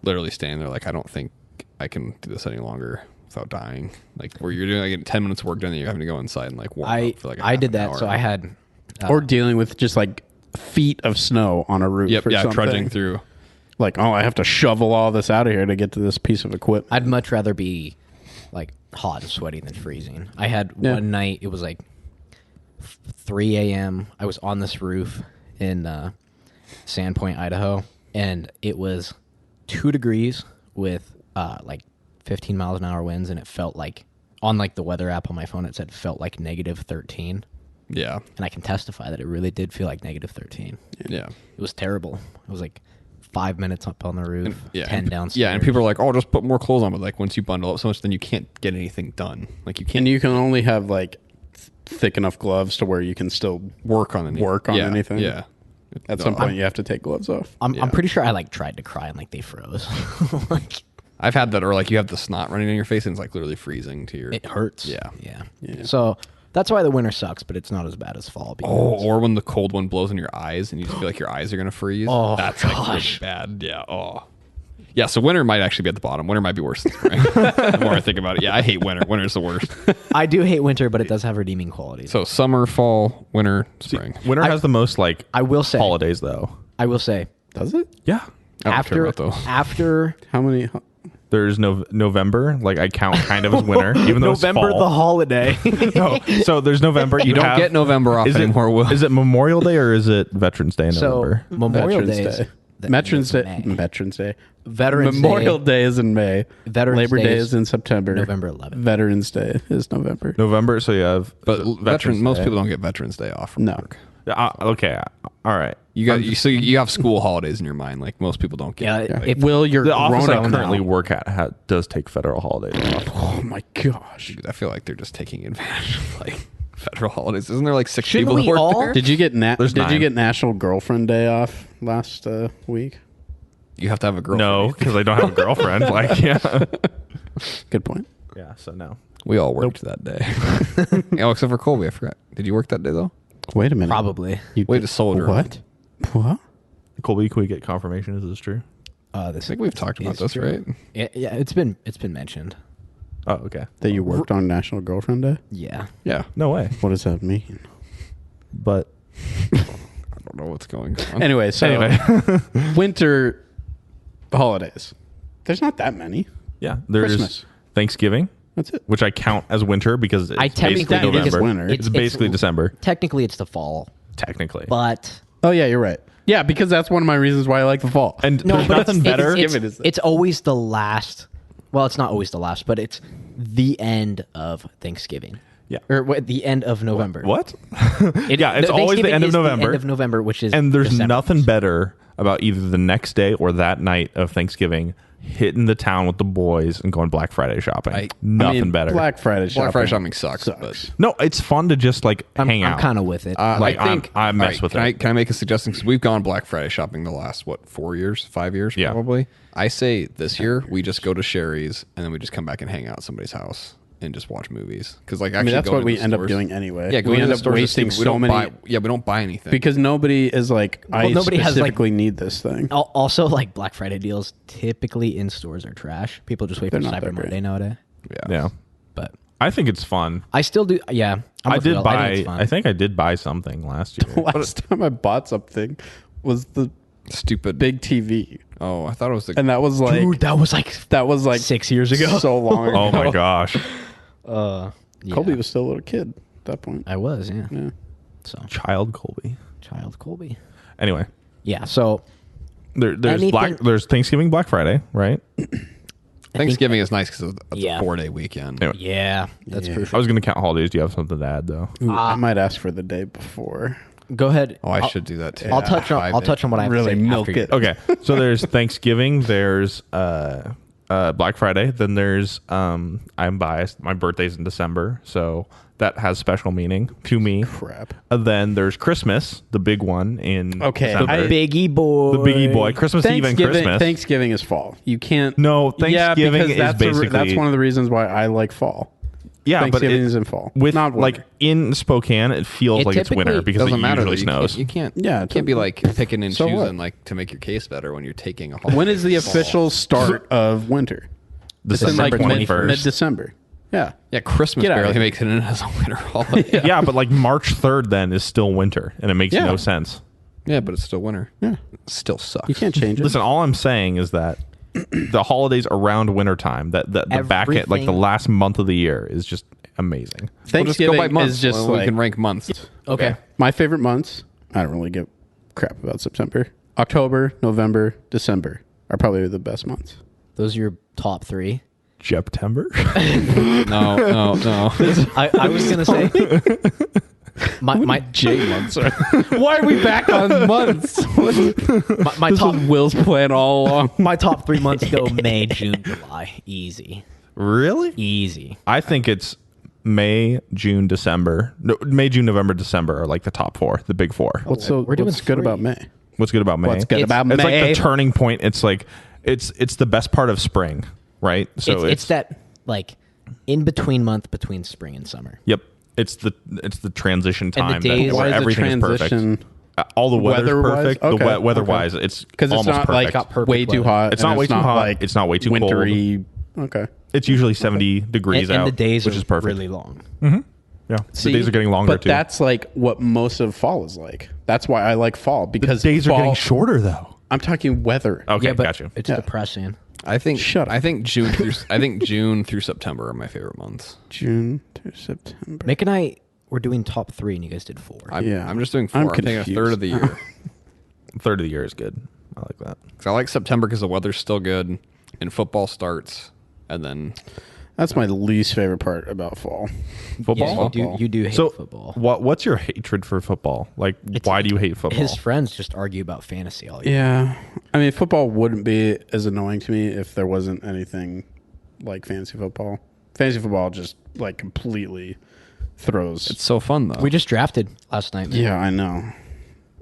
literally standing there like I don't think I can do this any longer without dying. Like where you're doing like 10 minutes of work done and you're having to go inside and like warm up for like a I half did an that. hour. So I had Or dealing with just like feet of snow on a roof. Yep, or yeah, something. trudging through. Like, oh, I have to shovel all this out of here to get to this piece of equipment. I'd much rather be like hot and sweaty than freezing. I had Yeah. one night, it was like 3 a.m. I was on this roof in Sandpoint, Idaho, and it was 2 degrees with like 15 miles an hour winds, and it felt like, on like the weather app on my phone, it said felt like negative 13. Yeah. And I can testify that it really did feel like negative 13. Yeah. It was terrible. It was like 5 minutes up on the roof, Yeah. 10 and, downstairs. Yeah, and people are like, "Oh, just put more clothes on." But like once you bundle up so much, then you can't get anything done. Like you can't And you can only have like thick enough gloves to where you can still work on anything. work on Yeah, anything. Yeah. At some point you have to take gloves off. I'm pretty sure I like tried to cry and like they froze. Like I've had that, or like you have the snot running in your face and it's like literally freezing to your. it hurts. Yeah. Yeah. So that's why the winter sucks, but it's not as bad as fall. Because Oh, or when the cold one blows in your eyes and you just feel like your eyes are gonna freeze. Oh, that's like really gosh. bad. Yeah. Oh. Yeah. So winter might actually be at the bottom. Winter might be worse than spring. The more I think about it, yeah, I hate winter. Winter's the worst. I do hate winter, but it does have redeeming qualities. So summer, fall, winter, spring. Winter has the most like I will say, holidays though. I will say, Does it? Yeah. I don't care about those. after How many? There's November, like I count kind of as winter, even though November, it's the fall. holiday. No, so there's November. You don't get November off is anymore. Will. Is it Memorial Day or is it Veterans Day in So November? Memorial Veterans Day is Day. Veterans Day. May. Veterans Day. Veterans Memorial Day, Day is in May. Veterans Labor Day Day is is in September. November 11th. Veterans Day is November. November. So you have But most Day. people don't get Veterans Day off from No. work. Okay. All right. So you have school holidays in your mind. Like most people don't get. Yeah, Like, if Will, you're The office I grown currently now. work at does take federal holidays off. Oh my gosh! I feel like they're just taking advantage of like federal holidays. Isn't there like 6 Shouldn't people we that work all? there? Did you get There's Did you 9. get National Girlfriend Day off last week? You have to have a girlfriend. No, because I don't have a girlfriend. Like, yeah. Good point. Yeah. So no. We all worked that day. Oh, except for Colby. I forgot. Did you work that day though? Wait a minute. probably. You Way did- to soldier on. What? What? Colby, can we get confirmation? Is this true? I think we've talked about is this, true. right? Yeah, it's been mentioned. Oh, okay. That you worked on National Girlfriend Day? Yeah. Yeah. No way. What does that mean? But I don't know what's going on. Anyway, so winter holidays. There's not that many. yeah, there's Christmas. Thanksgiving, That's it. which I count as winter because it's I technically basically think it's November. winter. It's basically December, Technically, it's the fall, technically. but Oh yeah, you're right. Yeah, because that's one of my reasons why I like the fall. And there's but nothing better. It's always the last. Well, it's not always the last, but it's the end of Thanksgiving. Yeah. Or the end of November. What? Yeah, it's always the Thanksgiving end of is November. The end of November, which is And there's December. nothing better about either the next day or that night of Thanksgiving hitting the town with the boys and going Black Friday shopping. Nothing better. Black Friday shopping. Black Friday shopping sucks. But No, it's fun to just like hang out. I'm kind of with it. Like, I mess with can it. Can I make a suggestion? Because we've gone Black Friday shopping the last 4 years, 5 years, Yeah. probably. I say this year we just go to Sherry's and then we just come back and hang out at somebody's house and just watch movies. Because like I actually, mean, that's going what to we the end up stores- doing anyway. Yeah, we going to end the up stores is wasting stupid. We so don't many. buy. Yeah, we don't buy anything Because nobody is like, I nobody has, like- specifically need this thing. Also, like Black Friday deals typically in stores are trash. People just wait for They're not Cyber that great. Monday nowadays. Yeah. But I think it's fun. I still do. Yeah, I'm I with did Will. buy. think it's fun. I think I did buy something last year. Last time I bought something was the stupid. big TV, Oh, I thought it was the. and that was like Dude, that was like 6 years ago. so long ago. Oh my gosh. Yeah. Colby was still a little kid at that point. I was, yeah. Yeah. So Child Colby. child Colby. Anyway, Yeah. So there's there's Thanksgiving, Black Friday, right? Thanksgiving is nice because it's Yeah. a 4-day weekend. Anyway, yeah, that's Yeah. I crucial. was going to count holidays. Do you have something to add though? Ooh, I might ask for the day before. Go ahead. Oh, I should do that too. I'll touch on. I'll 5 touch on what I have Really to say milk after you. it. Okay, so there's Thanksgiving. There's Black Friday. Then there's I'm biased. My birthday's in December, so that has special meaning to me. Crap. And then there's Christmas, the big one in Okay, December. Biggie boy. the biggie boy. Christmas Eve and Christmas. Thanksgiving is fall. You can't. No, Thanksgiving because that's is basically that's one of the reasons why I like fall. yeah, but Thanksgiving it- is in fall, with not winter. like in Spokane, it feels It like it's winter typically because it doesn't matter. usually though. snows. You can't. Yeah, You can't be like picking and So what? choosing like to make your case better when you're taking a holiday. When is the official start of winter? It's in December like 21st. mid December. Yeah. Yeah, Christmas Get out of barely here. makes it in as a winter holiday. Yeah, but like March 3rd then is still winter, and it makes Yeah. no sense. Yeah, but it's still winter. Yeah. It still sucks. You can't change it. Listen, all I'm saying is that the holidays around wintertime, that the back end, like the Everything- last month of the year, is just amazing. We'll just go by Thanksgiving months. is just Well, like we can rank months. Okay. my favorite months. I don't really give crap about September. October, November, December are probably the best months. Those are your top 3. September? No. I was gonna say my J months. Why are we back on months? my This top was Will's plan all along. my top 3 months go May, June, July. Easy. Really? I think it's May, June, December. No, May, June, November, December are like the top 4, the big 4. What's We're doing what's good 3. about May? What's good about May? What's good It's- about It's May? like the turning point. It's like it's the best part of spring, right? So It's that like in between month between spring and summer. Yep. It's the transition the time days- where Why is the everything is perfect. transition- All the weather's Weather-wise? perfect. Okay, The weather okay. wise, it's Because it's almost not perfect. like way too hot. It's and not way too hot. It's not way too cold. wintry. Okay. It's usually 70 degrees And out, the days which are is perfect. really long. Yeah, the days are getting longer but too. that's like what most of fall is like. That's why I like fall the because days are fall, getting shorter though. I'm talking weather. Okay, Yeah, but got you. it's Yeah. depressing. I think Shut up. I think June through September are my favorite months. June to September. Mick and I were doing top 3 and you guys did 4. I'm Yeah. just doing 4. I'm I'm taking a third confused. of the year. Third of the year is good. I like that. 'Cause I like September because the weather's still good and football starts, and then That's my least favorite part about fall. Football. Yeah, you do hate So football. what's your hatred for football? Like, why do you hate football? His friends just argue about fantasy all year. Yeah. I mean, football wouldn't be as annoying to me if there wasn't anything like fantasy football. Fantasy football just like completely throws. it's so fun though. We just drafted last night. Man. Yeah, I know.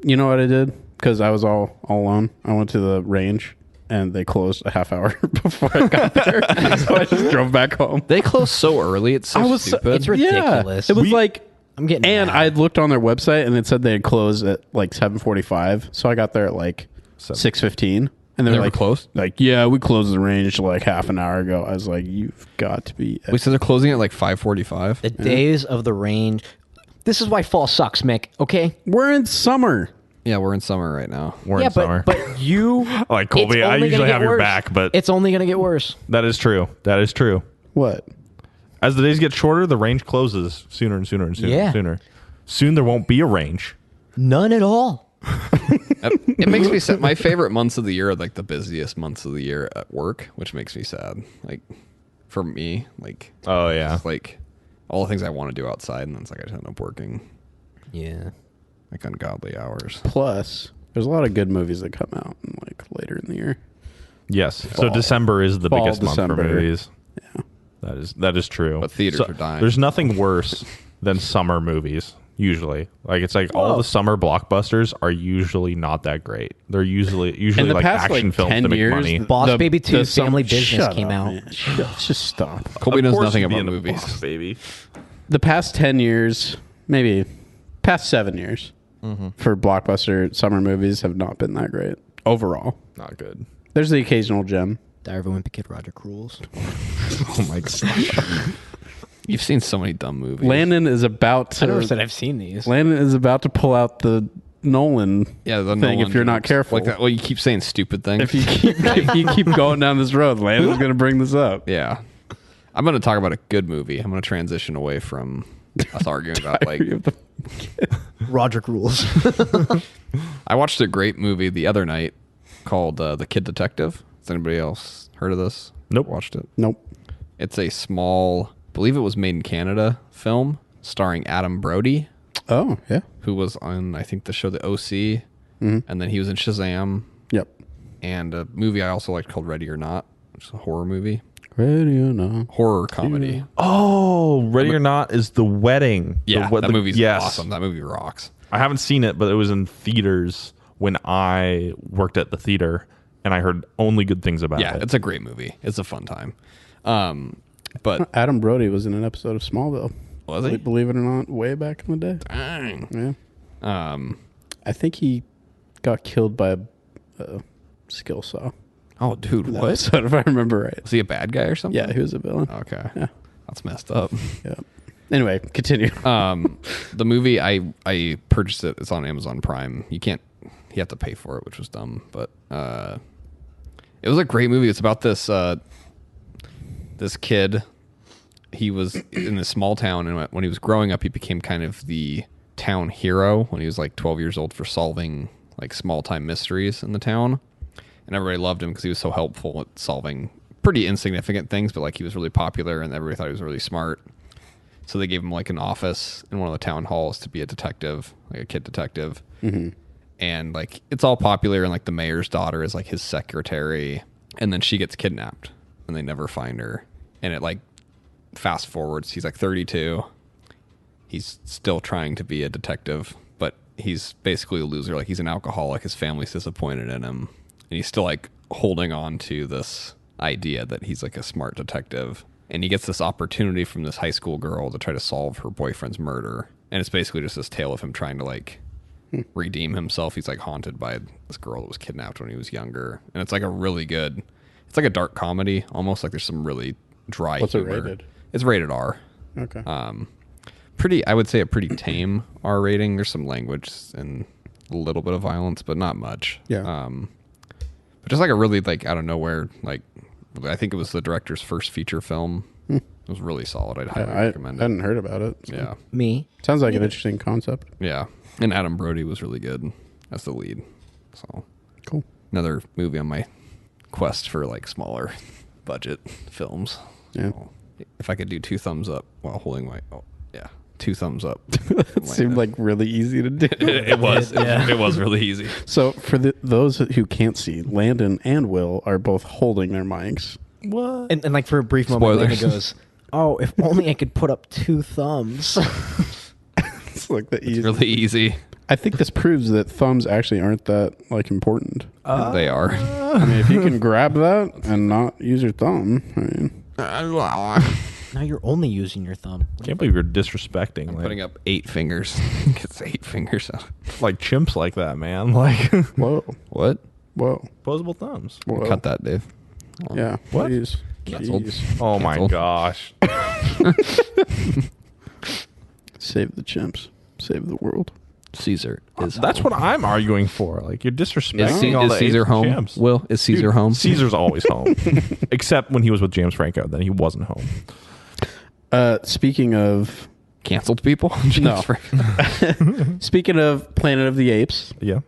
You know what I did? Because I was all alone. I went to the range and they closed a half hour before I got there. So I just drove back home. They close so early. It's so stupid. It's ridiculous. Yeah, it was like, I'm getting and mad. I looked on their website and it said they had closed at like 7:45. So I got there at like 6:15, and they were Never like, closed? Like, yeah, we closed the range like half an hour ago. I was like, you've got to be. We said they're closing at like 5:45. The days of the range. This is why fall sucks, Mick. Okay. We're in summer. Yeah, we're in summer right now. We're in summer. but you Like, Colby, it's I only usually gonna get have your worse. back, but- it's only gonna get worse. That is true. That is true. What? As the days get shorter, the range closes sooner and sooner and sooner Yeah. and sooner. Soon there won't be a range. None at all. It makes me sad. My favorite months of the year are like the busiest months of the year at work, which makes me sad. Like for me, like Oh yeah. it's like all the things I want to do outside, and then it's like I just end up working Yeah. like ungodly hours. Plus, there's a lot of good movies that come out in like later in the year. Yes. So Fall. December is the Fall, biggest month for December. movies. Yeah. That is true. But theaters are dying. There's nothing worse than summer movies. Usually, like it's like all the summer blockbusters are usually not that great. They're usually In the like past action like films 10 to make years, money. Boss Baby 2 some- Family Business Shut came up, out. man. Just stop. Colby Of knows course nothing you'd be about into movies. Boss Baby. The past 10 years, maybe past 7 years for blockbuster summer movies have not been that great overall. Not good. There's the occasional gem. Diary of a Wimpy Kid, Roger Rules. Oh my god. You've seen so many dumb movies. Landon is about to. I never said I've seen these. Landon is about to pull out the Nolan yeah, the thing Nolan if you're not jokes. careful. Like that. Well, you keep saying stupid things. If you keep going down this road, Landon's going to bring this up. yeah, I'm going to talk about a good movie. I'm going to transition away from us arguing about like. Roger Rules. I watched a great movie the other night called The Kid Detective. Has anybody else heard of this? Nope. Watched it? Nope. It's a small, I believe it was made in Canada film starring Adam Brody, Oh, yeah. who was on, I think, the show The OC, and then he was in Shazam, Yep. and a movie I also liked called Ready or Not, which is a horror movie. Ready or not. Horror comedy. Oh, Ready or Not is the wedding. Yeah, the, that movie's yes. awesome. That movie rocks. I haven't seen it, but it was in theaters when I worked at the theater, and I heard only good things about Yeah, it. it's a great movie. It's a fun time. But Adam Brody was in an episode of Smallville. was he? Believe it or not, way back in the day. Dang. Yeah. I think he got killed by a skill saw. Oh, dude, in that what? episode, if I remember right. Was he a bad guy or something? Yeah, he was a villain. Okay. Yeah. That's messed up. Yeah. Anyway, continue. The movie I purchased it. It's on Amazon Prime. You have to pay for it, which was dumb. But it was a great movie. It's about this kid. He was in a small town, and when he was growing up, he became kind of the town hero when he was like 12 years old for solving like small time mysteries in the town. And everybody loved him because he was so helpful at solving pretty insignificant things, but like he was really popular and everybody thought he was really smart. So they gave him like an office in one of the town halls to be a detective, like a kid detective. Mm-hmm. And like it's all popular, and like the mayor's daughter is like his secretary, and then she gets kidnapped and they never find her. And it like fast forwards, he's like 32. He's still trying to be a detective, but he's basically a loser. Like he's an alcoholic. His family's disappointed in him. And he's still like holding on to this idea that he's like a smart detective. And he gets this opportunity from this high school girl to try to solve her boyfriend's murder. And it's basically just this tale of him trying to like redeem himself. He's like haunted by this girl that was kidnapped when he was younger. And it's like a really good, it's like a dark comedy, almost like there's some really dry What's it humor. rated? It's rated R. Okay. Pretty, I would say a pretty tame R rating. There's some language and a little bit of violence, but not much. Yeah. But just like a really like out of nowhere, like I think it was the director's first feature film. It was really solid. I'd highly I recommend it. hadn't heard about it. So. Yeah, Me. Sounds like an interesting concept. yeah. And Adam Brody was really good as the lead. So Cool. another movie on my quest for like smaller budget films. Yeah. So, if I could do 2 thumbs up while holding my 2 thumbs up. It seemed like really easy to do. It was really easy. So for those who can't see, Landon and Will are both holding their mics. What? And like for a brief moment, Spoilers. Landon goes, "Oh, if only I could put up 2 thumbs." It's like the easy. Really easy. I think this proves that thumbs actually aren't that like important. They are. I mean, if you can grab that and not use your thumb, I mean, Now you're only using your thumb. Can't believe you're disrespecting. Like, Putting up 8 fingers. Gets 8 fingers out. like chimps like that, man. Like whoa, What? whoa, opposable thumbs. whoa. Cut that, Dave. Yeah, What? please. Canceled. Jeez. Oh my Canceled. gosh. Save the chimps. Save the world. Caesar is That's home. what I'm arguing for. Like you're disrespecting all Is the Caesar apes home? and chimps. Will, is Caesar Dude, home? Caesar's always home, except when he was with James Franco. Then he wasn't home. Speaking of Canceled people? No. speaking of Planet of the Apes, Yeah.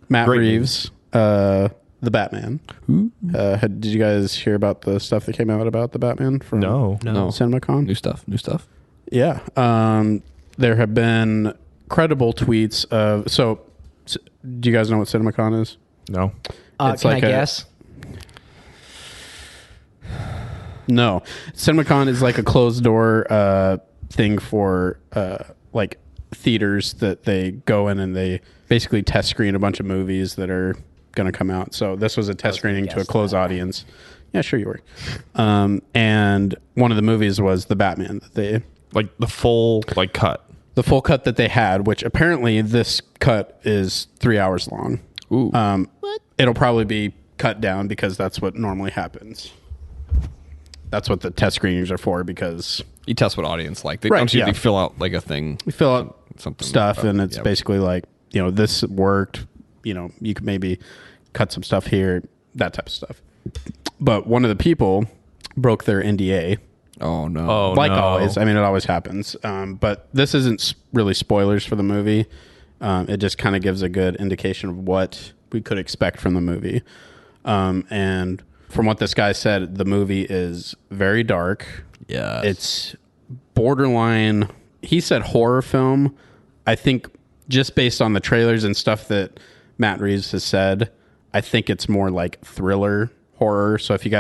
Matt Great Reeves, the Batman. Did you guys hear about the stuff that came out about the Batman from No. CinemaCon? New stuff. Yeah. There have been credible tweets of. So, do you guys know what CinemaCon is? No. It's Can like I a- guess? No. CinemaCon is like a closed door thing for like theaters that they go in and they basically test screen a bunch of movies that are going to come out. So this was a test screening to a guess closed that. audience. Yeah, sure you were. And one of the movies was the Batman that they. Like the full cut. The full cut that they had, which apparently this cut is 3 hours long. Ooh. It'll probably be cut down because that's what normally happens. That's what the test screenings are for, because You test what audience like. They Right, don't usually yeah. fill out like a thing. we fill out Something stuff and it's yeah. basically like, this worked, you could maybe cut some stuff here, that type of stuff. But one of the people broke their NDA. Oh no. Oh, Like no. always. I mean, it always happens. But this isn't really spoilers for the movie. It just kind of gives a good indication of what we could expect from the movie. And from what this guy said, the movie is very dark. Yeah. It's borderline, he said horror film. I think just based on the trailers and stuff that Matt Reeves has said, I think it's more like thriller horror. So have you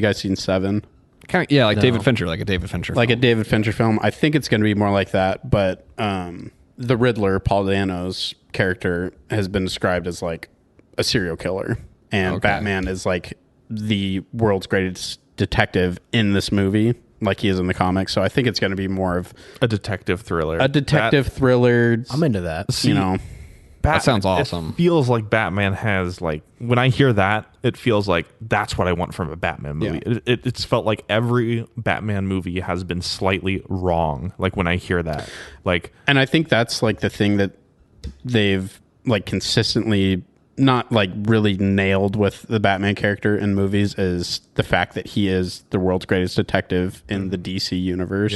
guys seen Seven? kind of, like David Fincher, like a David Fincher. Like a film. David Fincher film. I think it's going to be more like that. But the Riddler, Paul Dano's character, has been described as like a serial killer. And Okay. Batman is like the world's greatest detective in this movie, like he is in the comics. So I think it's going to be more of A detective thriller. a detective thriller. I'm into that. That sounds awesome. It feels like Batman has when I hear that, it feels like that's what I want from a Batman movie. Yeah. It's felt like every Batman movie has been slightly wrong. Like when I hear that, And I think that's like the thing that they've like consistently not like really nailed with the Batman character in movies is the fact that he is the world's greatest detective in the DC universe.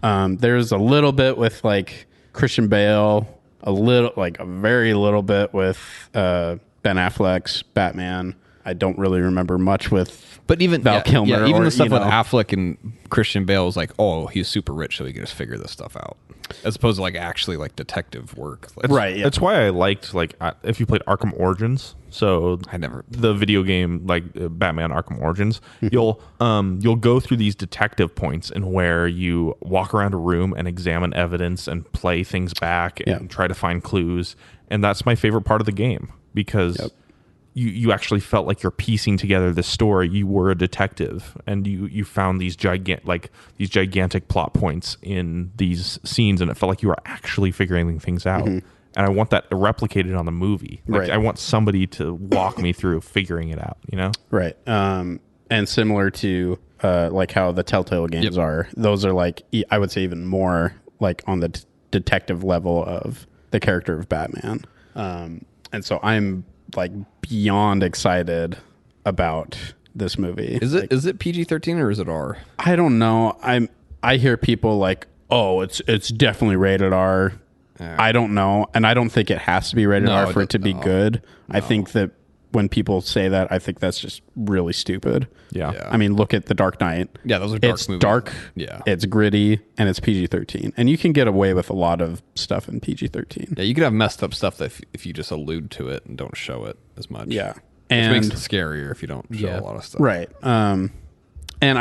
Yeah. There's a little bit with like Christian Bale, a very little bit with Ben Affleck's Batman. I don't really remember much with But even Val Kilmer even or, the stuff you with know. Affleck and Christian Bale was like, oh, he's super rich, so he can just figure this stuff out, as opposed to like actually like detective work. Like, Right. Yeah. That's why I liked if you played Arkham Origins. So I never. the video game Batman Arkham Origins, you'll go through these detective points and where you walk around a room and examine evidence and play things back and try to find clues. And that's my favorite part of the game because you actually felt like you're piecing together this story. You were a detective and you found these gigantic plot points in these scenes, and it felt like you were actually figuring things out. And I want that replicated on the movie. Right. I want somebody to walk me through figuring it out, Right. And similar to like how the Telltale games are, those are like, I would say even more like on the detective level of the character of Batman. And so I'm like beyond excited about this movie. Is it PG-13 or is it R? I don't know. I hear people like, oh, it's definitely rated R. I don't know. And I don't think it has to be rated No, R for it it to be doesn't. good. I think that when people say that, I think that's just really stupid. Yeah. I mean, look at The Dark Knight. Yeah, those are dark It's movies. dark. Yeah. It's gritty, and it's PG-13. And you can get away with a lot of stuff in PG-13. Yeah, you could have messed up stuff that if you just allude to it and don't show it as much. Yeah. Which And makes it scarier if you don't show Yeah. a lot of stuff. right. And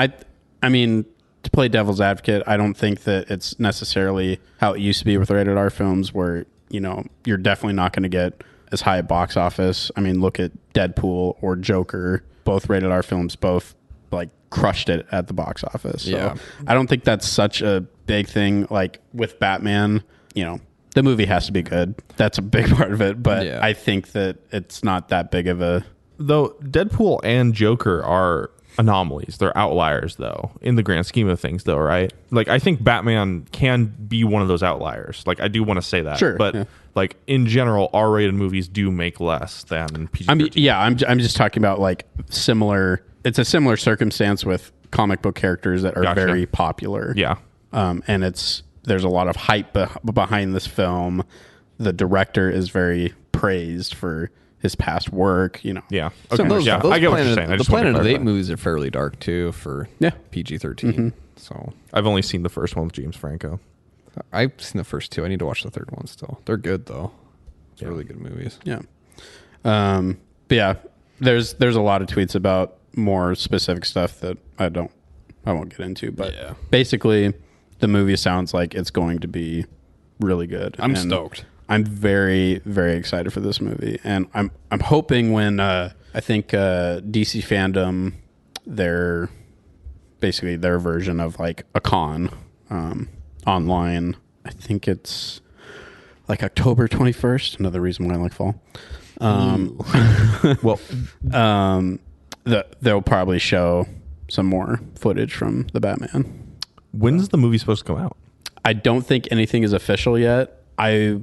I mean, to play devil's advocate, I don't think that it's necessarily how it used to be with rated R films where, you know, you're definitely not going to get as high a box office. I mean, look at Deadpool or Joker, both rated R films, both like crushed it at the box office. So Yeah. I don't think that's such a big thing. Like with Batman, you know, the movie has to be good. That's a big part of it. But Yeah. I think that it's not that big of a... Though Deadpool and Joker are anomalies. They're outliers, though, in the grand scheme of things, though, right? Like, I think Batman can be one of those outliers. Like, I do want to say that. Sure, But, yeah. like, in general, R-rated movies do make less than PG-13. I mean, yeah, I'm just talking about like similar... It's a similar circumstance with comic book characters that are Gotcha. very popular. Yeah. And there's a lot of hype behind this film. The director is very praised for his past work, you know. Yeah. Some of those, yeah, those I get what you're Planet, saying. I the just wanted to Planet of the Apes clarify. movies are fairly dark too for Yeah. PG-13. So I've only seen the first one with James Franco. I've seen the first two. I need to watch the third one still. They're good though. It's really good movies. Yeah. But yeah, there's a lot of tweets about more specific stuff that I won't get into, but Yeah. basically the movie sounds like it's going to be really good. I'm And stoked. I'm very, very excited for this movie. And I'm hoping when I think DC Fandom, their version of like a con online, I think it's like October 21st, another reason why I like fall. Well, They'll probably show some more footage from the Batman. when's the movie supposed to come out? I don't think anything is official yet. I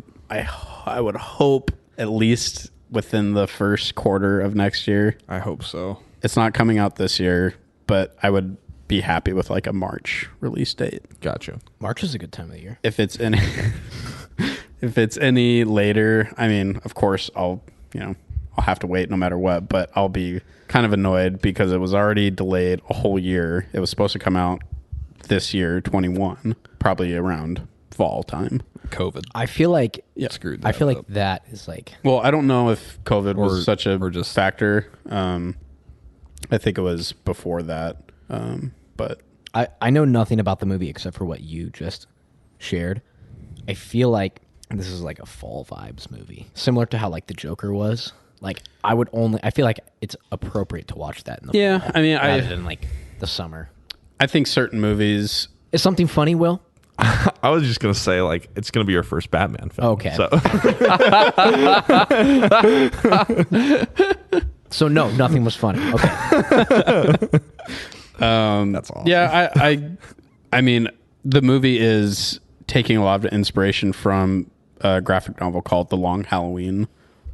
would hope at least within the first quarter of next year. I hope so. It's not coming out this year, but I would be happy with like a March release date. Gotcha. March is a good time of the year. If it's any if it's any later, I mean, of course I'll have to wait no matter what, but I'll be kind of annoyed because it was already delayed a whole year. It was supposed to come out this year, 21, probably around fall time. COVID. I feel like Screwed I feel that like up. that is like Well, I don't know if COVID Or was such a just- factor. I think it was before that. But I know nothing about the movie except for what you just shared. I feel like this is like a fall vibes movie, similar to how like the Joker was. Like I feel like it's appropriate to watch that in the yeah, fall I mean, rather than like the summer. I think certain movies. Is something funny, Will? I was just gonna say, like, it's gonna be your first Batman film. Okay. So So no, nothing was funny. Okay. That's awesome. Yeah, I mean, the movie is taking a lot of inspiration from a graphic novel called The Long Halloween,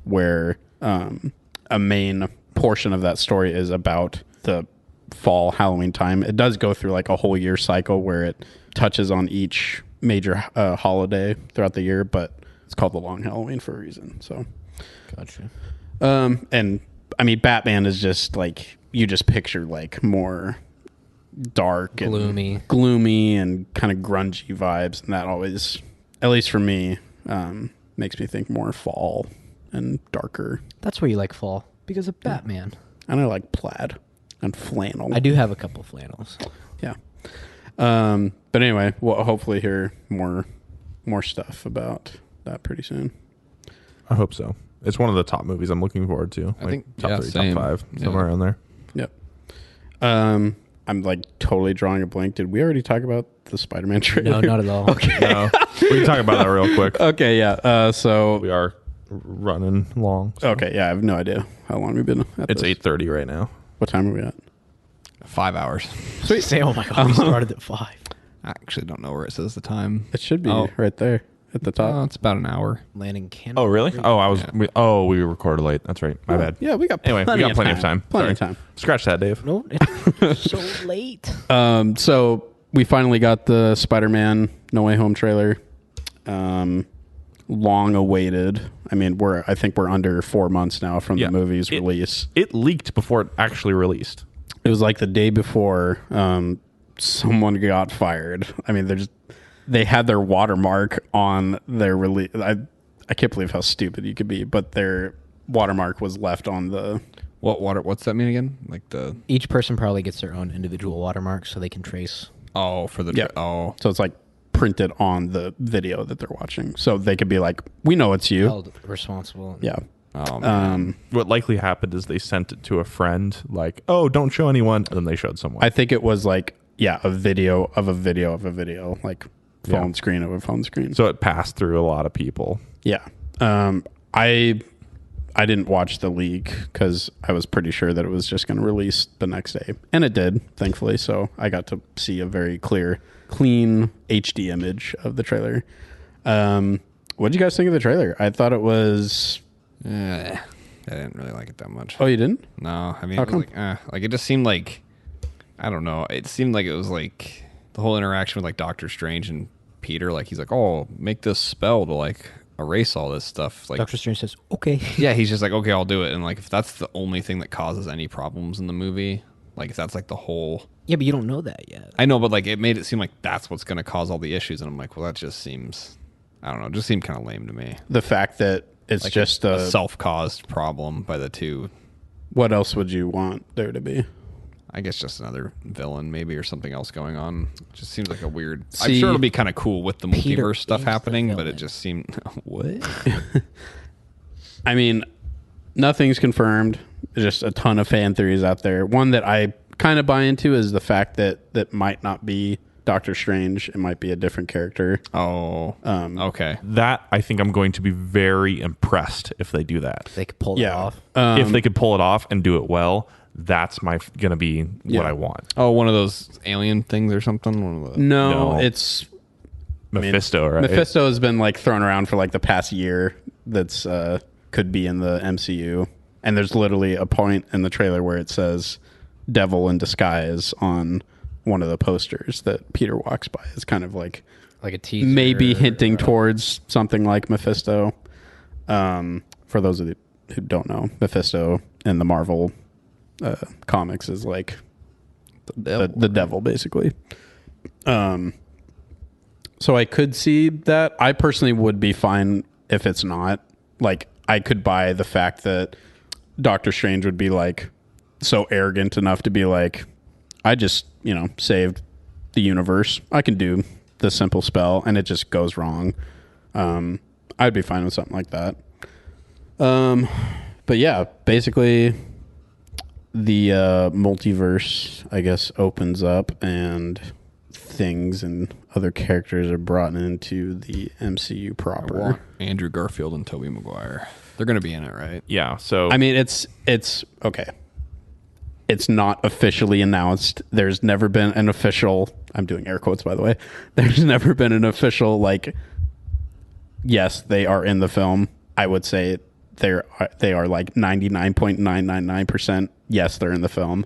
where a main portion of that story is about the fall Halloween time. It does go through like a whole year cycle where it touches on each major holiday throughout the year, but it's called The Long Halloween for a reason. So, Gotcha. and I mean, Batman is just like, you just picture like more dark and gloomy and kind of grungy vibes, and that always, at least for me, makes me think more fall and darker. That's where you like fall because of Batman. And I like plaid and flannel. I do have a couple flannels. Yeah. But anyway, we'll hopefully hear more stuff about that pretty soon. I hope so. It's one of the top movies I'm looking forward to. I think top 3, same. top 5, Yeah. somewhere around there. Yep. I'm like totally drawing a blank. Did we already talk about the Spider-Man trailer? No, not at all. Okay. No, we can talk about that real quick. Okay, yeah. So We are running long. so. okay, yeah. I have no idea how long we've been at It's this. 8:30 right now. What time are we at? 5 hours. Sweet. Say, oh my god, we started at 5. I actually don't know where it says the time. It should be Oh. right there at the top. It's about an hour. Landing Canada. Oh, really? Oh, I was. Yeah. We recorded late. That's right. My bad. Yeah, we got Anyway, we got plenty of time. Plenty of Sorry. time. Scratch that, Dave. No, it's so late. So we finally got the Spider-Man No Way Home trailer. long awaited. I mean, I think we're under 4 months now from the movie's release. It leaked before it actually released. It was like the day before someone got fired. I mean, they had their watermark on their release. I can't believe how stupid you could be, but their watermark was left on the... What's that mean again? Like each person probably gets their own individual watermark so they can trace. Oh, for the... Yeah. So it's like printed on the video that they're watching. So they could be like, we know it's you. Held responsible. Yeah. Oh, man. What likely happened is they sent it to a friend, like, oh, don't show anyone. And then they showed someone. I think it was like, a video of a video of a video, like phone screen of a phone screen. So it passed through a lot of people. Yeah. I didn't watch the leak because I was pretty sure that it was just going to release the next day. And it did, thankfully. So I got to see a very clean HD image of the trailer. What did you guys think of the trailer? I thought it was... I didn't really like it that much. Oh, you didn't? No, I mean, How it was like it just seemed like, I don't know. It seemed like it was like the whole interaction with like Doctor Strange and Peter. Like he's like, oh, make this spell to like erase all this stuff. Like Doctor Strange says, okay. yeah, he's just like, okay, I'll do it. And like if that's the only thing that causes any problems in the movie, like if that's like the whole... Yeah, but you don't know that yet. I know, but like it made it seem like that's what's going to cause all the issues. And I'm like, well, that just seems, I don't know, it just seemed kind of lame to me. The fact that it's Like just a self-caused problem by the two. What else would you want there to be? I guess just another villain maybe or something else going on. It just seems like a weird... I'm See, sure it'll be kind of cool with the Peter multiverse stuff is the happening, but villain. it just seemed... What? I mean, nothing's confirmed. There's just a ton of fan theories out there. One that I kind of buy into is the fact that might not be Doctor Strange. It might be a different character. Oh, okay. That, I think I'm going to be very impressed if they do that. They could pull it off. If they could pull it off and do it well, that's going to be what I want. Oh, one of those alien things or something? One of the... No, No. it's... Mephisto, right? Mephisto has been like thrown around for like the past year. That's could be in the MCU, and there's literally a point in the trailer where it says "Devil in Disguise" on one of the posters that Peter walks by. It's kind of like Like a teaser. maybe hinting towards something like Mephisto. For those of you who don't know, Mephisto in the Marvel comics is like the devil, basically. So I could see that. I personally would be fine if it's not. Like, I could buy the fact that Doctor Strange would be like so arrogant enough to be like, I just, saved the universe. I can do this simple spell, and it just goes wrong. I'd be fine with something like that. But yeah, basically the multiverse, I guess, opens up and things and other characters are brought into the MCU proper. Andrew Garfield and Tobey Maguire. They're going to be in it, right? Yeah, so... I mean, it's okay. It's not officially announced. There's never been an official... I'm doing air quotes, by the way. There's never been an official, like, yes, they are in the film. I would say they are like 99.999% yes, they're in the film.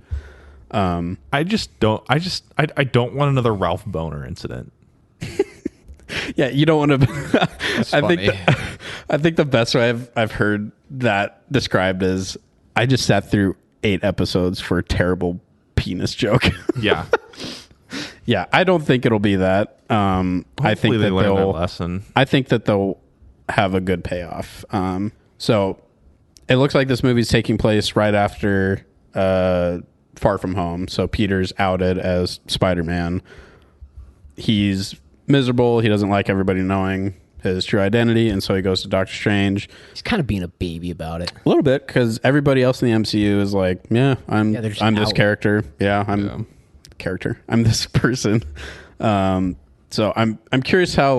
I don't want another Ralph Boner incident. Yeah, you don't want to. funny. I think the best way I've heard that described is I just sat through 8 episodes for a terrible penis joke. Yeah. Yeah, I don't think it'll be that. I think they that learn that lesson. I think that they'll have a good payoff. So it looks like this movie's taking place right after Far From Home. So Peter's outed as Spider-Man. He's miserable. He doesn't like everybody knowing his true identity, and so he goes to Doctor Strange. He's kind of being a baby about it. A little bit, because everybody else in the MCU is like, yeah, I'm they're just this out. character. Yeah, I'm character. I'm this person. So I'm curious how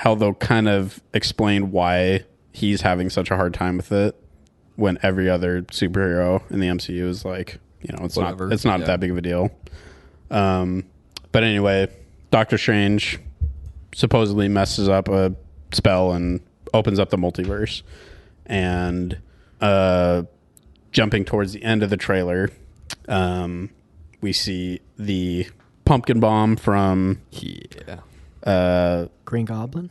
they'll kind of explain why he's having such a hard time with it when every other superhero in the MCU is like, it's Whatever. not that big of a deal. But anyway, Doctor Strange supposedly messes up a spell and opens up the multiverse. And jumping towards the end of the trailer, we see the pumpkin bomb from Yeah. Green Goblin?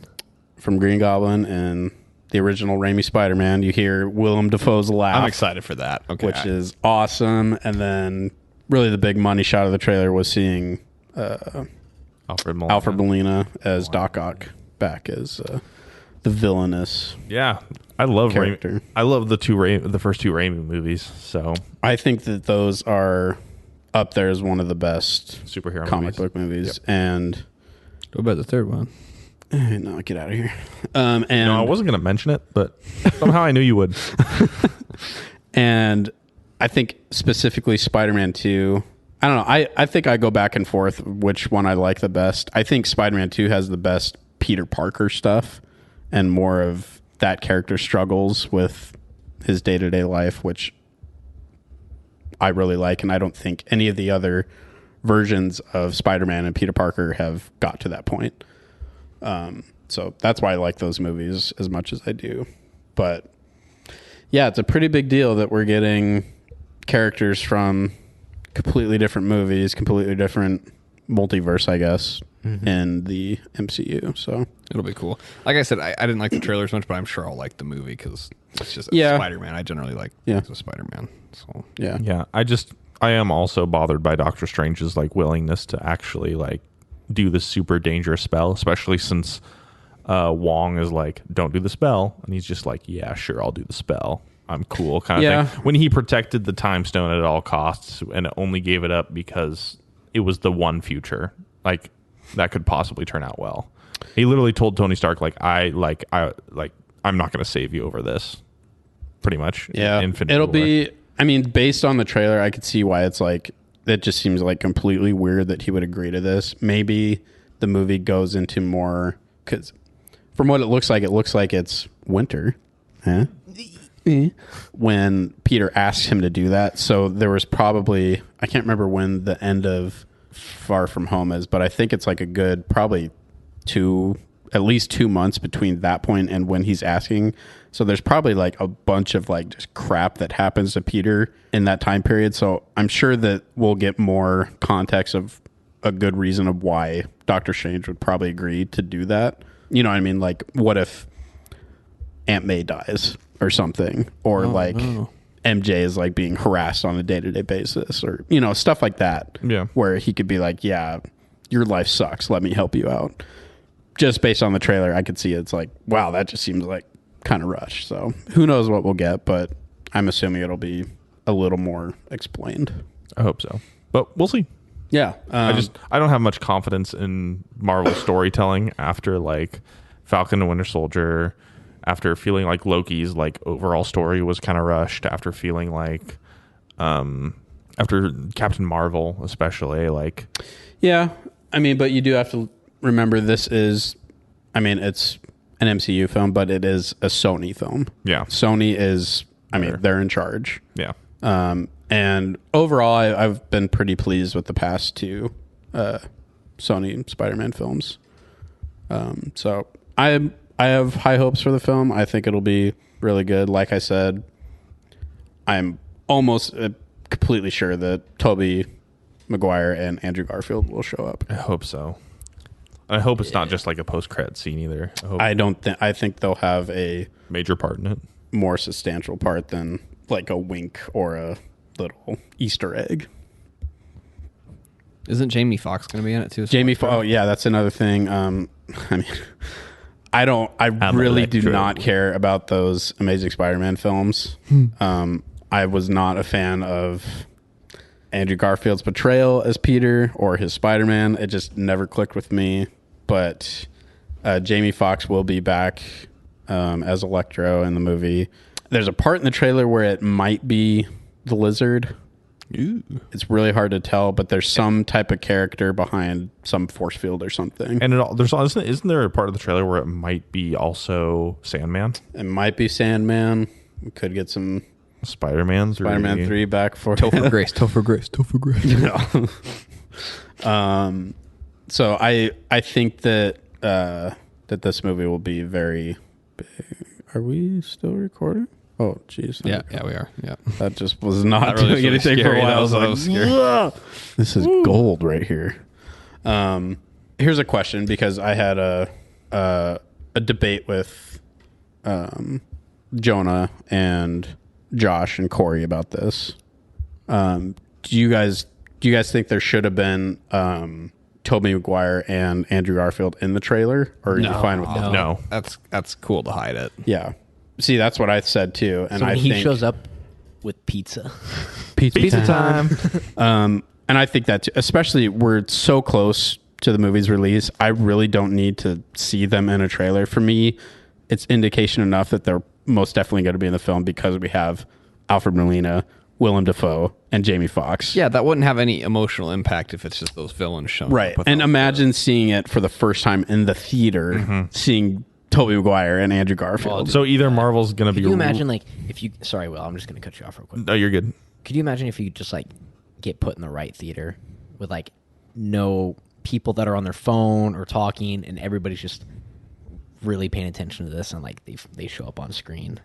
from Green Goblin and the original Raimi Spider-Man. You hear Willem Dafoe's laugh. I'm excited for that. Okay. Which is awesome. And then really the big money shot of the trailer was seeing Alfred Molina as Doc Ock back as the villainous I love character. I love the first two Raimi movies. So I think that those are up there as one of the best superhero comic book movies. Yep. And what about the third one? no, get out of here. And no, I wasn't going to mention it, but somehow I knew you would. And I think specifically Spider-Man 2, I don't know. I think I go back and forth which one I like the best. I think Spider-Man 2 has the best Peter Parker stuff and more of that character struggles with his day-to-day life, which I really like. And I don't think any of the other versions of Spider-Man and Peter Parker have got to that point. So that's why I like those movies as much as I do. But yeah, it's a pretty big deal that we're getting characters from completely different movies, completely different multiverse, I guess, in the MCU. So it'll be cool. Like I said, I didn't like the trailer as much, but I'm sure I'll like the movie because it's just Spider-Man. I generally like Spider-Man. So yeah. I am also bothered by Doctor Strange's like willingness to actually like do the super dangerous spell, especially since Wong is like, don't do the spell, and he's just like, yeah, sure, I'll do the spell. I'm cool, kind of thing. When he protected the time stone at all costs and only gave it up because it was the one future like that could possibly turn out well. He literally told Tony Stark I'm not going to save you over this. Pretty much. Yeah, Infinite it'll War. be. I mean, based on the trailer, I could see why it's like it just seems like completely weird that he would agree to this. Maybe the movie goes into more because from what it looks like it's winter. Huh? When Peter asks him to do that. So there was probably, I can't remember when the end of Far From Home is, but I think it's like a good probably at least 2 months between that point and when he's asking. So there's probably like a bunch of like just crap that happens to Peter in that time period. So I'm sure that we'll get more context of a good reason of why Doctor Strange would probably agree to do that. You know what I mean? Like, what if Aunt May dies or something, or MJ is like being harassed on a day-to-day basis, or stuff like that. Yeah, where he could be like, yeah, your life sucks, let me help you out. Just based on the trailer, I could see it's like, wow, that just seems like kind of rushed. So who knows what we'll get, but I'm assuming it'll be a little more explained. I hope so, but we'll see. Yeah, I don't have much confidence in Marvel storytelling after like Falcon and Winter Soldier, after feeling like Loki's like overall story was kind of rushed, after feeling like after Captain Marvel especially, like I mean, but you do have to remember this is, I mean, it's an MCU film, but it is a Sony film. Yeah, Sony is, I mean, they're in charge. Yeah. And overall, I've been pretty pleased with the past two Sony Spider-Man films. So I have high hopes for the film. I think it'll be really good. Like I said, I'm almost completely sure that Tobey Maguire and Andrew Garfield will show up. I hope so. I hope it's not just like a post-credit scene either. I think they'll have a major part in it, more substantial part than like a wink or a little Easter egg. Isn't Jamie Foxx going to be in it too? Jamie Foxx. Oh yeah, that's another thing. I mean, I really do not care about those Amazing Spider-Man films. I was not a fan of Andrew Garfield's portrayal as Peter or his Spider-Man. It just never clicked with me. But Jamie Foxx will be back as Electro in the movie. There's a part in the trailer where it might be the Lizard. Ooh. It's really hard to tell, but there's some type of character behind some force field or something. And isn't there a part of the trailer where it might be also Sandman? It might be Sandman. We could get some Spider-Man 3 back for Topher Grace. No. So I think that that this movie will be very big. Are we still recording? Oh, jeez. Yeah, we are. Yeah. That just was not really doing anything scary. for a while. I was That like, was scary. "Whoa." This is gold right here. Here's a question, because I had a debate with Jonah and Josh and Corey about this. Do you guys think there should have been Tobey Maguire and Andrew Garfield in the trailer, or are you fine with that? No. That's cool to hide it. Yeah. See, that's what I said too. And So when I he think shows up with pizza. Pizza time. and I think that especially we're so close to the movie's release, I really don't need to see them in a trailer. For me, it's indication enough that they're most definitely going to be in the film because we have Alfred Molina, Willem Dafoe, and Jamie Foxx. Yeah, that wouldn't have any emotional impact if it's just those villains showing Right. up. And imagine seeing it for the first time in the theater, seeing Tobey Maguire and Andrew Garfield. So either Marvel's going to be... Could you imagine, like, if you... Sorry, Will, I'm just going to cut you off real quick. No, you're good. Could you imagine if you just, like, get put in the right theater with, like, no people that are on their phone or talking, and everybody's just really paying attention to this, and, like, they show up on screen,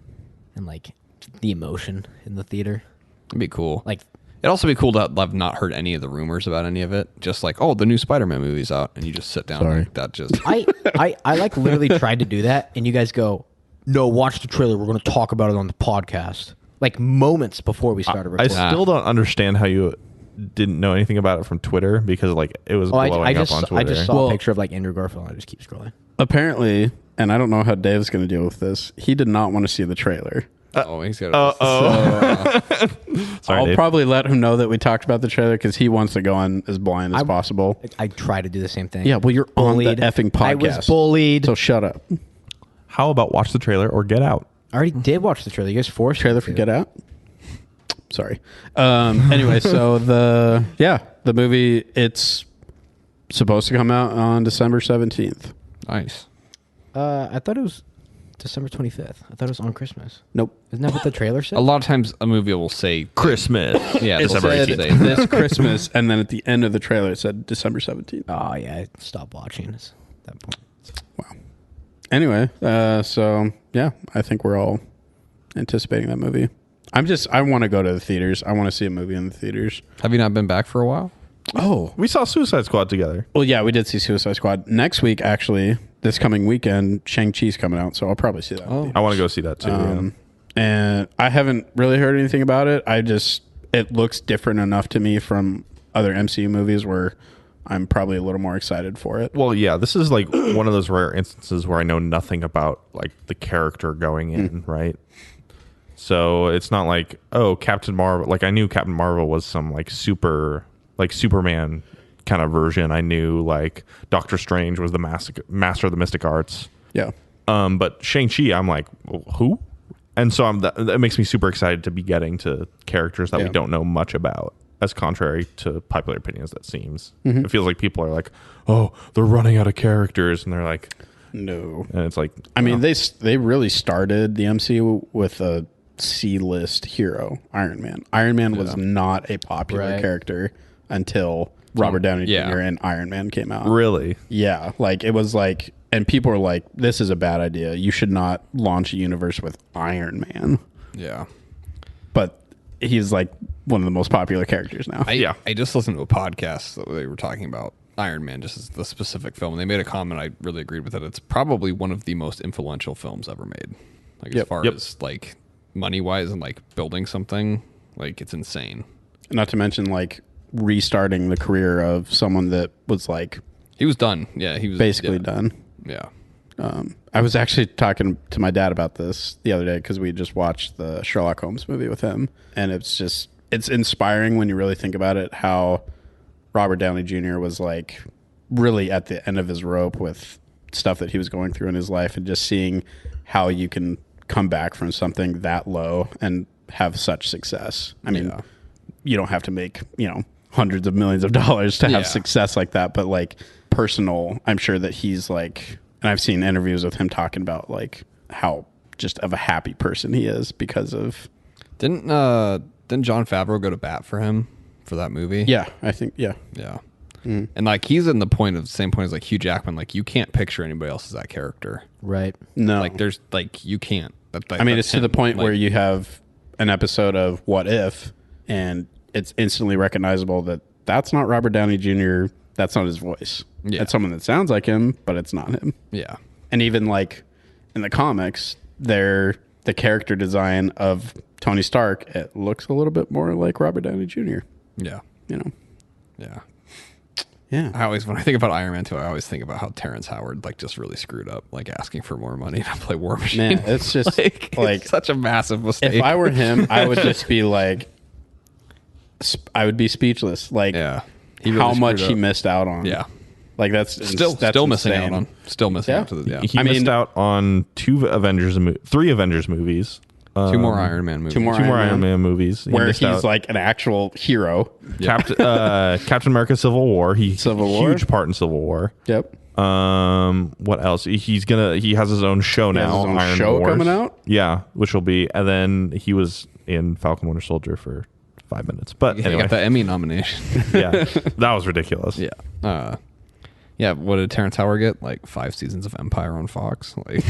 and, like, the emotion in the theater. It'd be cool. Like, it'd also be cool to have not heard any of the rumors about any of it. Just like, oh, the new Spider-Man movie's out, and you just sit down. Sorry. And that just I like literally tried to do that, and you guys go, no, watch the trailer. We're going to talk about it on the podcast. Like moments before we started I recording. still don't understand how you didn't know anything about it from Twitter, because like it was blowing I up on Twitter. I just saw a picture of like Andrew Garfield, and I just keep scrolling. Apparently, and I don't know how Dave's going to deal with this, he did not want to see the trailer. he's got. Sorry, I'll Dave. probably let him know that we talked about the trailer because he wants to go on as blind as possible. I try to do the same thing. Yeah, well, you're bullied. on the effing podcast. I was bullied. So shut up. How about watch the trailer or get out? I already did watch the trailer. You guys forced Trailer me for to. Get Out? Sorry. Anyway, so the movie, it's supposed to come out on December 17th. Nice. I thought it was December 25th. I thought it was on Christmas. Nope. Isn't that what the trailer said? A lot of times, a movie will say Christmas. Yeah, It December said 18th. this Christmas, and then at the end of the trailer, it said December 17th. Oh, yeah. I stopped watching at that point. Wow. Anyway, so yeah, I think we're all anticipating that movie. I want to go to the theaters. I want to see a movie in the theaters. Have you not been back for a while? Oh, We saw Suicide Squad together. well, yeah, we did see Suicide Squad. Next week, actually, this coming weekend, Shang-Chi's coming out, so I'll probably see that. I want to go see that too. yeah. And I haven't really heard anything about it. It looks different enough to me from other MCU movies where I'm probably a little more excited for it. Well, yeah, this is like one of those rare instances where I know nothing about like the character going in, right? So it's not like, oh, Captain Marvel. Like I knew Captain Marvel was some like Superman kind of version. I knew like Doctor Strange was the master of the mystic arts. Yeah. But Shang-Chi, I'm like, who? And so that makes me super excited to be getting to characters that we don't know much about. As contrary to popular opinions, that seems. It feels like people are like, oh, they're running out of characters, and they're like, No. and it's like, I mean, they really started the MCU with a C-list hero, Iron Man. Iron Man was not a popular character until Robert Downey Jr. and Iron Man came out. really? Yeah, like it was like, and people were like, "This is a bad idea. You should not launch a universe with Iron Man." Yeah. But he's like one of the most popular characters now. I just listened to a podcast that they were talking about Iron Man, just as the specific film, and they made a comment. I really agreed with it. It's probably one of the most influential films ever made. Like as far as like money wise and like building something, like it's insane. Not to mention like restarting the career of someone that was like He was done. Yeah, he was basically done. Yeah. I was actually talking to my dad about this the other day because we just watched the Sherlock Holmes movie with him, and it's inspiring when you really think about it, how Robert Downey Jr. was like really at the end of his rope with stuff that he was going through in his life, and just seeing how you can come back from something that low and have such success. I mean, you don't have to make, hundreds of millions of dollars to have success like that, but like personal, I'm sure that he's like, and I've seen interviews with him talking about like how just of a happy person he is because of. Didn't Jon Favreau go to bat for him for that movie? Yeah, I think, yeah. Yeah. And like he's in the same point as like Hugh Jackman. Like you can't picture anybody else as that character. Right. No. Like there's like you can't. I mean, it's to the point where like, you have an episode of What If, and it's instantly recognizable that that's not Robert Downey Jr. That's not his voice. Yeah. It's someone that sounds like him, but it's not him. Yeah. And even like in the comics, the character design of Tony Stark, it looks a little bit more like Robert Downey Jr. Yeah. You know? Yeah. Yeah. When I think about Iron Man 2, I always think about how Terrence Howard like just really screwed up, like asking for more money to play War Machine. Man, it's just like it's such a massive mistake. if I were him, I would just be like, I would be speechless. Like, yeah, how much screwed he up. missed out on. Yeah, like that's still missing out on. Still missing out to the He missed out on three Avengers movies. 2 more Iron Man movies. two more Two more Iron Man movies. He where missed he's out. like an actual hero. Captain America: Civil War. Civil War? Huge part in Civil War. Yep. What else? He has his own show He has now. his own Iron show Wars. coming out? Yeah, which will be, and then he was in Falcon Winter Soldier for 5 minutes. But He anyway, got the Emmy nomination. yeah, that was ridiculous. Yeah. Yeah. What did Terrence Howard get? Like 5 seasons of Empire on Fox. Like,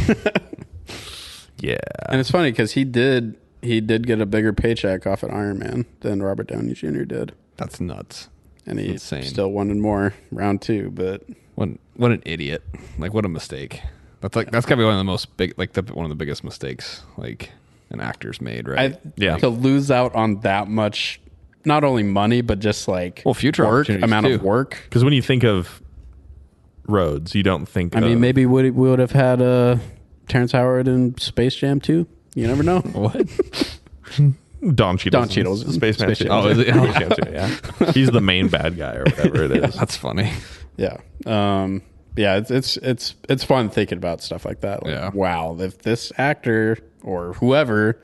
Yeah. And it's funny because he did get a bigger paycheck off at Iron Man than Robert Downey Jr. did, that's nuts. and he Insane. still wanted more round 2. But What an idiot! Like, what a mistake. That's gotta be one of the most big, like one of the biggest mistakes like an actor's made, right? to lose out on that much, not only money but just like future work opportunities, amount of too. work. Because when you think of Rhodes, you don't think. I mean, maybe we would have had Terrence Howard in Space Jam 2. You never know. What? Don Cheadle's. Don Cheadle's in Spaceman. Space Jam. Oh, is it? Space Jam 2, yeah. He's the main bad guy or whatever it is. That's funny. Yeah. Yeah, it's fun thinking about stuff like that. Like, Yeah. wow, if this actor or whoever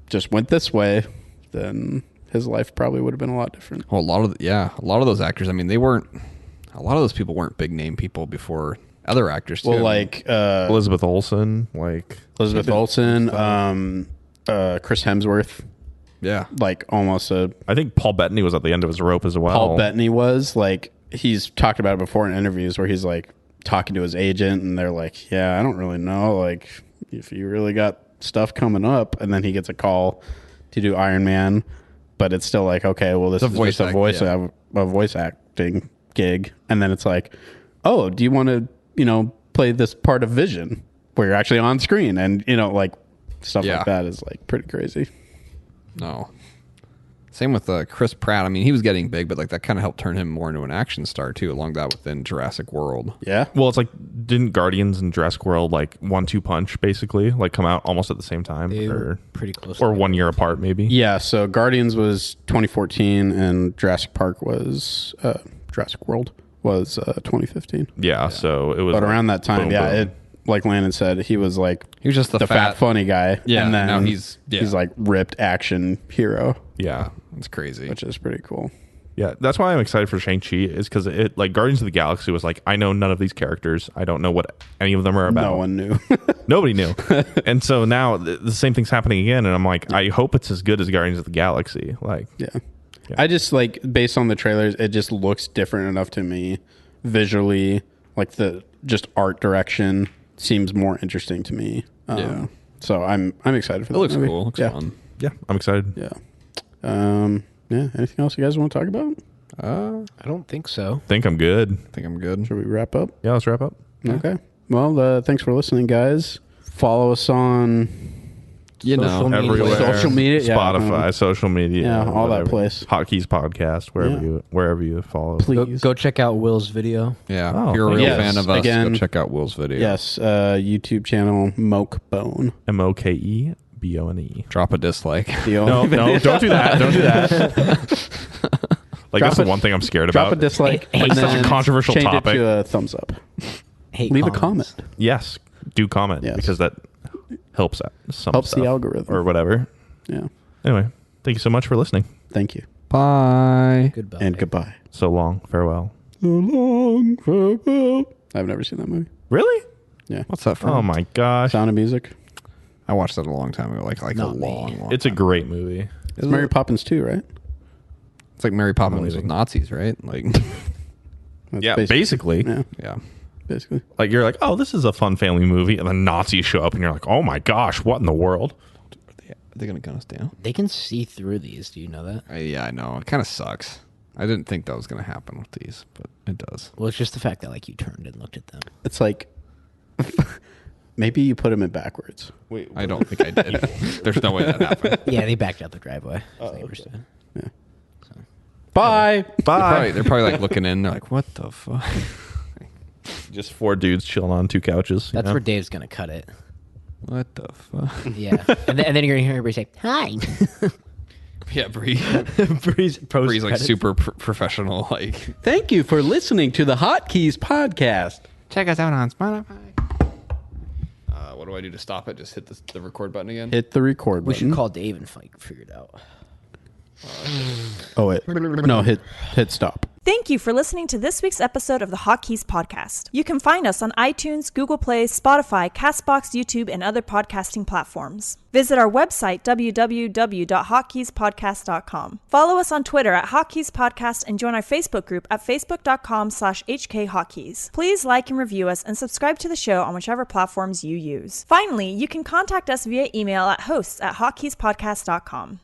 just went this way, then his life probably would have been a lot different. Well, a lot of those actors. I mean, a lot of those people weren't big name people before other actors too. Well, like Elizabeth Olsen, like Elizabeth Olsen, Chris Hemsworth, yeah, like almost a I think Paul Bettany was at the end of his rope as well. Paul Bettany was like, he's talked about it before in interviews where he's like talking to his agent and they're like, yeah, I don't really know, like if you really got stuff coming up, and then he gets a call to do Iron Man, but it's still like, okay, well, this is just a voice acting gig, and then it's like, oh, do you want to play this part of Vision where you're actually on screen, and like stuff like that is like pretty crazy. No. Same with Chris Pratt. I mean, he was getting big, but like that kind of helped turn him more into an action star too, along that within Jurassic World. Yeah. Well, it's like, didn't Guardians and Jurassic World like 1-2 punch basically, like come out almost at the same time, They or were pretty close. or 1 year apart maybe? Yeah, so Guardians was 2014 and Jurassic World was 2015. Yeah, so it was. But like, around that time, boom, yeah, boom. it, like Landon said, he was like He was just the fat funny guy. Yeah, and then now he's like ripped action hero, yeah. It's crazy. which is pretty cool. Yeah, that's why I'm excited for Shang-Chi, is because it, like, Guardians of the Galaxy was like, I know none of these characters. I don't know what any of them are about. No one knew. Nobody knew. And so now the same thing's happening again, and I'm like, I hope it's as good as Guardians of the Galaxy. Like, Yeah. I just like, based on the trailers, it just looks different enough to me visually. Like the just art direction seems more interesting to me. Yeah. So I'm excited for that. It looks movie. cool. Looks yeah. fun. yeah, I'm excited. Yeah. Yeah. Anything else you guys want to talk about? I don't think so. Think I'm good. I think I'm good. Should we wrap up? Yeah, let's wrap up. Okay. Well, thanks for listening, guys. Follow us on Social media. Everywhere. Social media, yeah. Spotify, social media. Yeah, all that whatever. place. Hotkeys podcast, wherever you follow. Please. Go check out Will's video. Yeah. Oh, if you're a real yes. fan of us, Again, go check out Will's video. Yes. YouTube channel Mokebone. Mokebone. Drop a dislike. The No, only no, don't do that. Don't do that. Like, Drop that's the a- one thing I'm scared Drop about. a dislike. Hey, and such a then controversial change topic. it to a thumbs up. Hate Leave comments. a comment. Yes, do comment, Yes. because that helps out some Helps the stuff, algorithm. or whatever. Yeah. Anyway, thank you so much for listening. Thank you. Bye. Goodbye. And goodbye. So long, farewell. So long, farewell. I've never seen that movie. Really? Yeah. What's that from? Oh my gosh, Sound of Music. I watched that a long time ago. Like a Not me. long it's a time. great movie. It's Mary Poppins too, right? It's like Mary Poppins with leaving. Nazis, right? Like, That's Yeah, basically. Yeah, yeah. basically. Like, you're like, oh, this is a fun family movie, and then Nazis show up, and you're like, oh my gosh, what in the world? Are they going to gun us down? They can see through these. Do you know that? Yeah, I know. It kind of sucks. I didn't think that was going to happen with these, but it does. Well, it's just the fact that like you turned and looked at them. It's like Maybe you put him in backwards. Wait, I don't think I did. There's no way that happened. Yeah, they backed out the driveway. His neighbors did. Bye. They're probably like looking in. They're like, what the fuck? Just 4 dudes chilling on 2 couches. That's where Dave's gonna cut it. What the fuck? Yeah, and then you're gonna hear everybody say hi. Yeah, Bree. Bree's Bree's like super professional. Like, Thank you for listening to the Hotkeys podcast. check us out on Spotify. What do I do to stop it? Just hit the record button again? Hit the record We button. should call Dave and figure it out. Oh, wait. No, hit stop. Thank you for listening to this week's episode of the Hotkeys podcast. You can find us on iTunes, Google Play, Spotify, CastBox, YouTube, and other podcasting platforms. Visit our website, www.hotkeyspodcast.com. Follow us on Twitter at Hotkeys Podcast and join our Facebook group at facebook.com/HKHotkeys. Please like and review us and subscribe to the show on whichever platforms you use. Finally, you can contact us via email at hosts@hotkeyspodcast.com.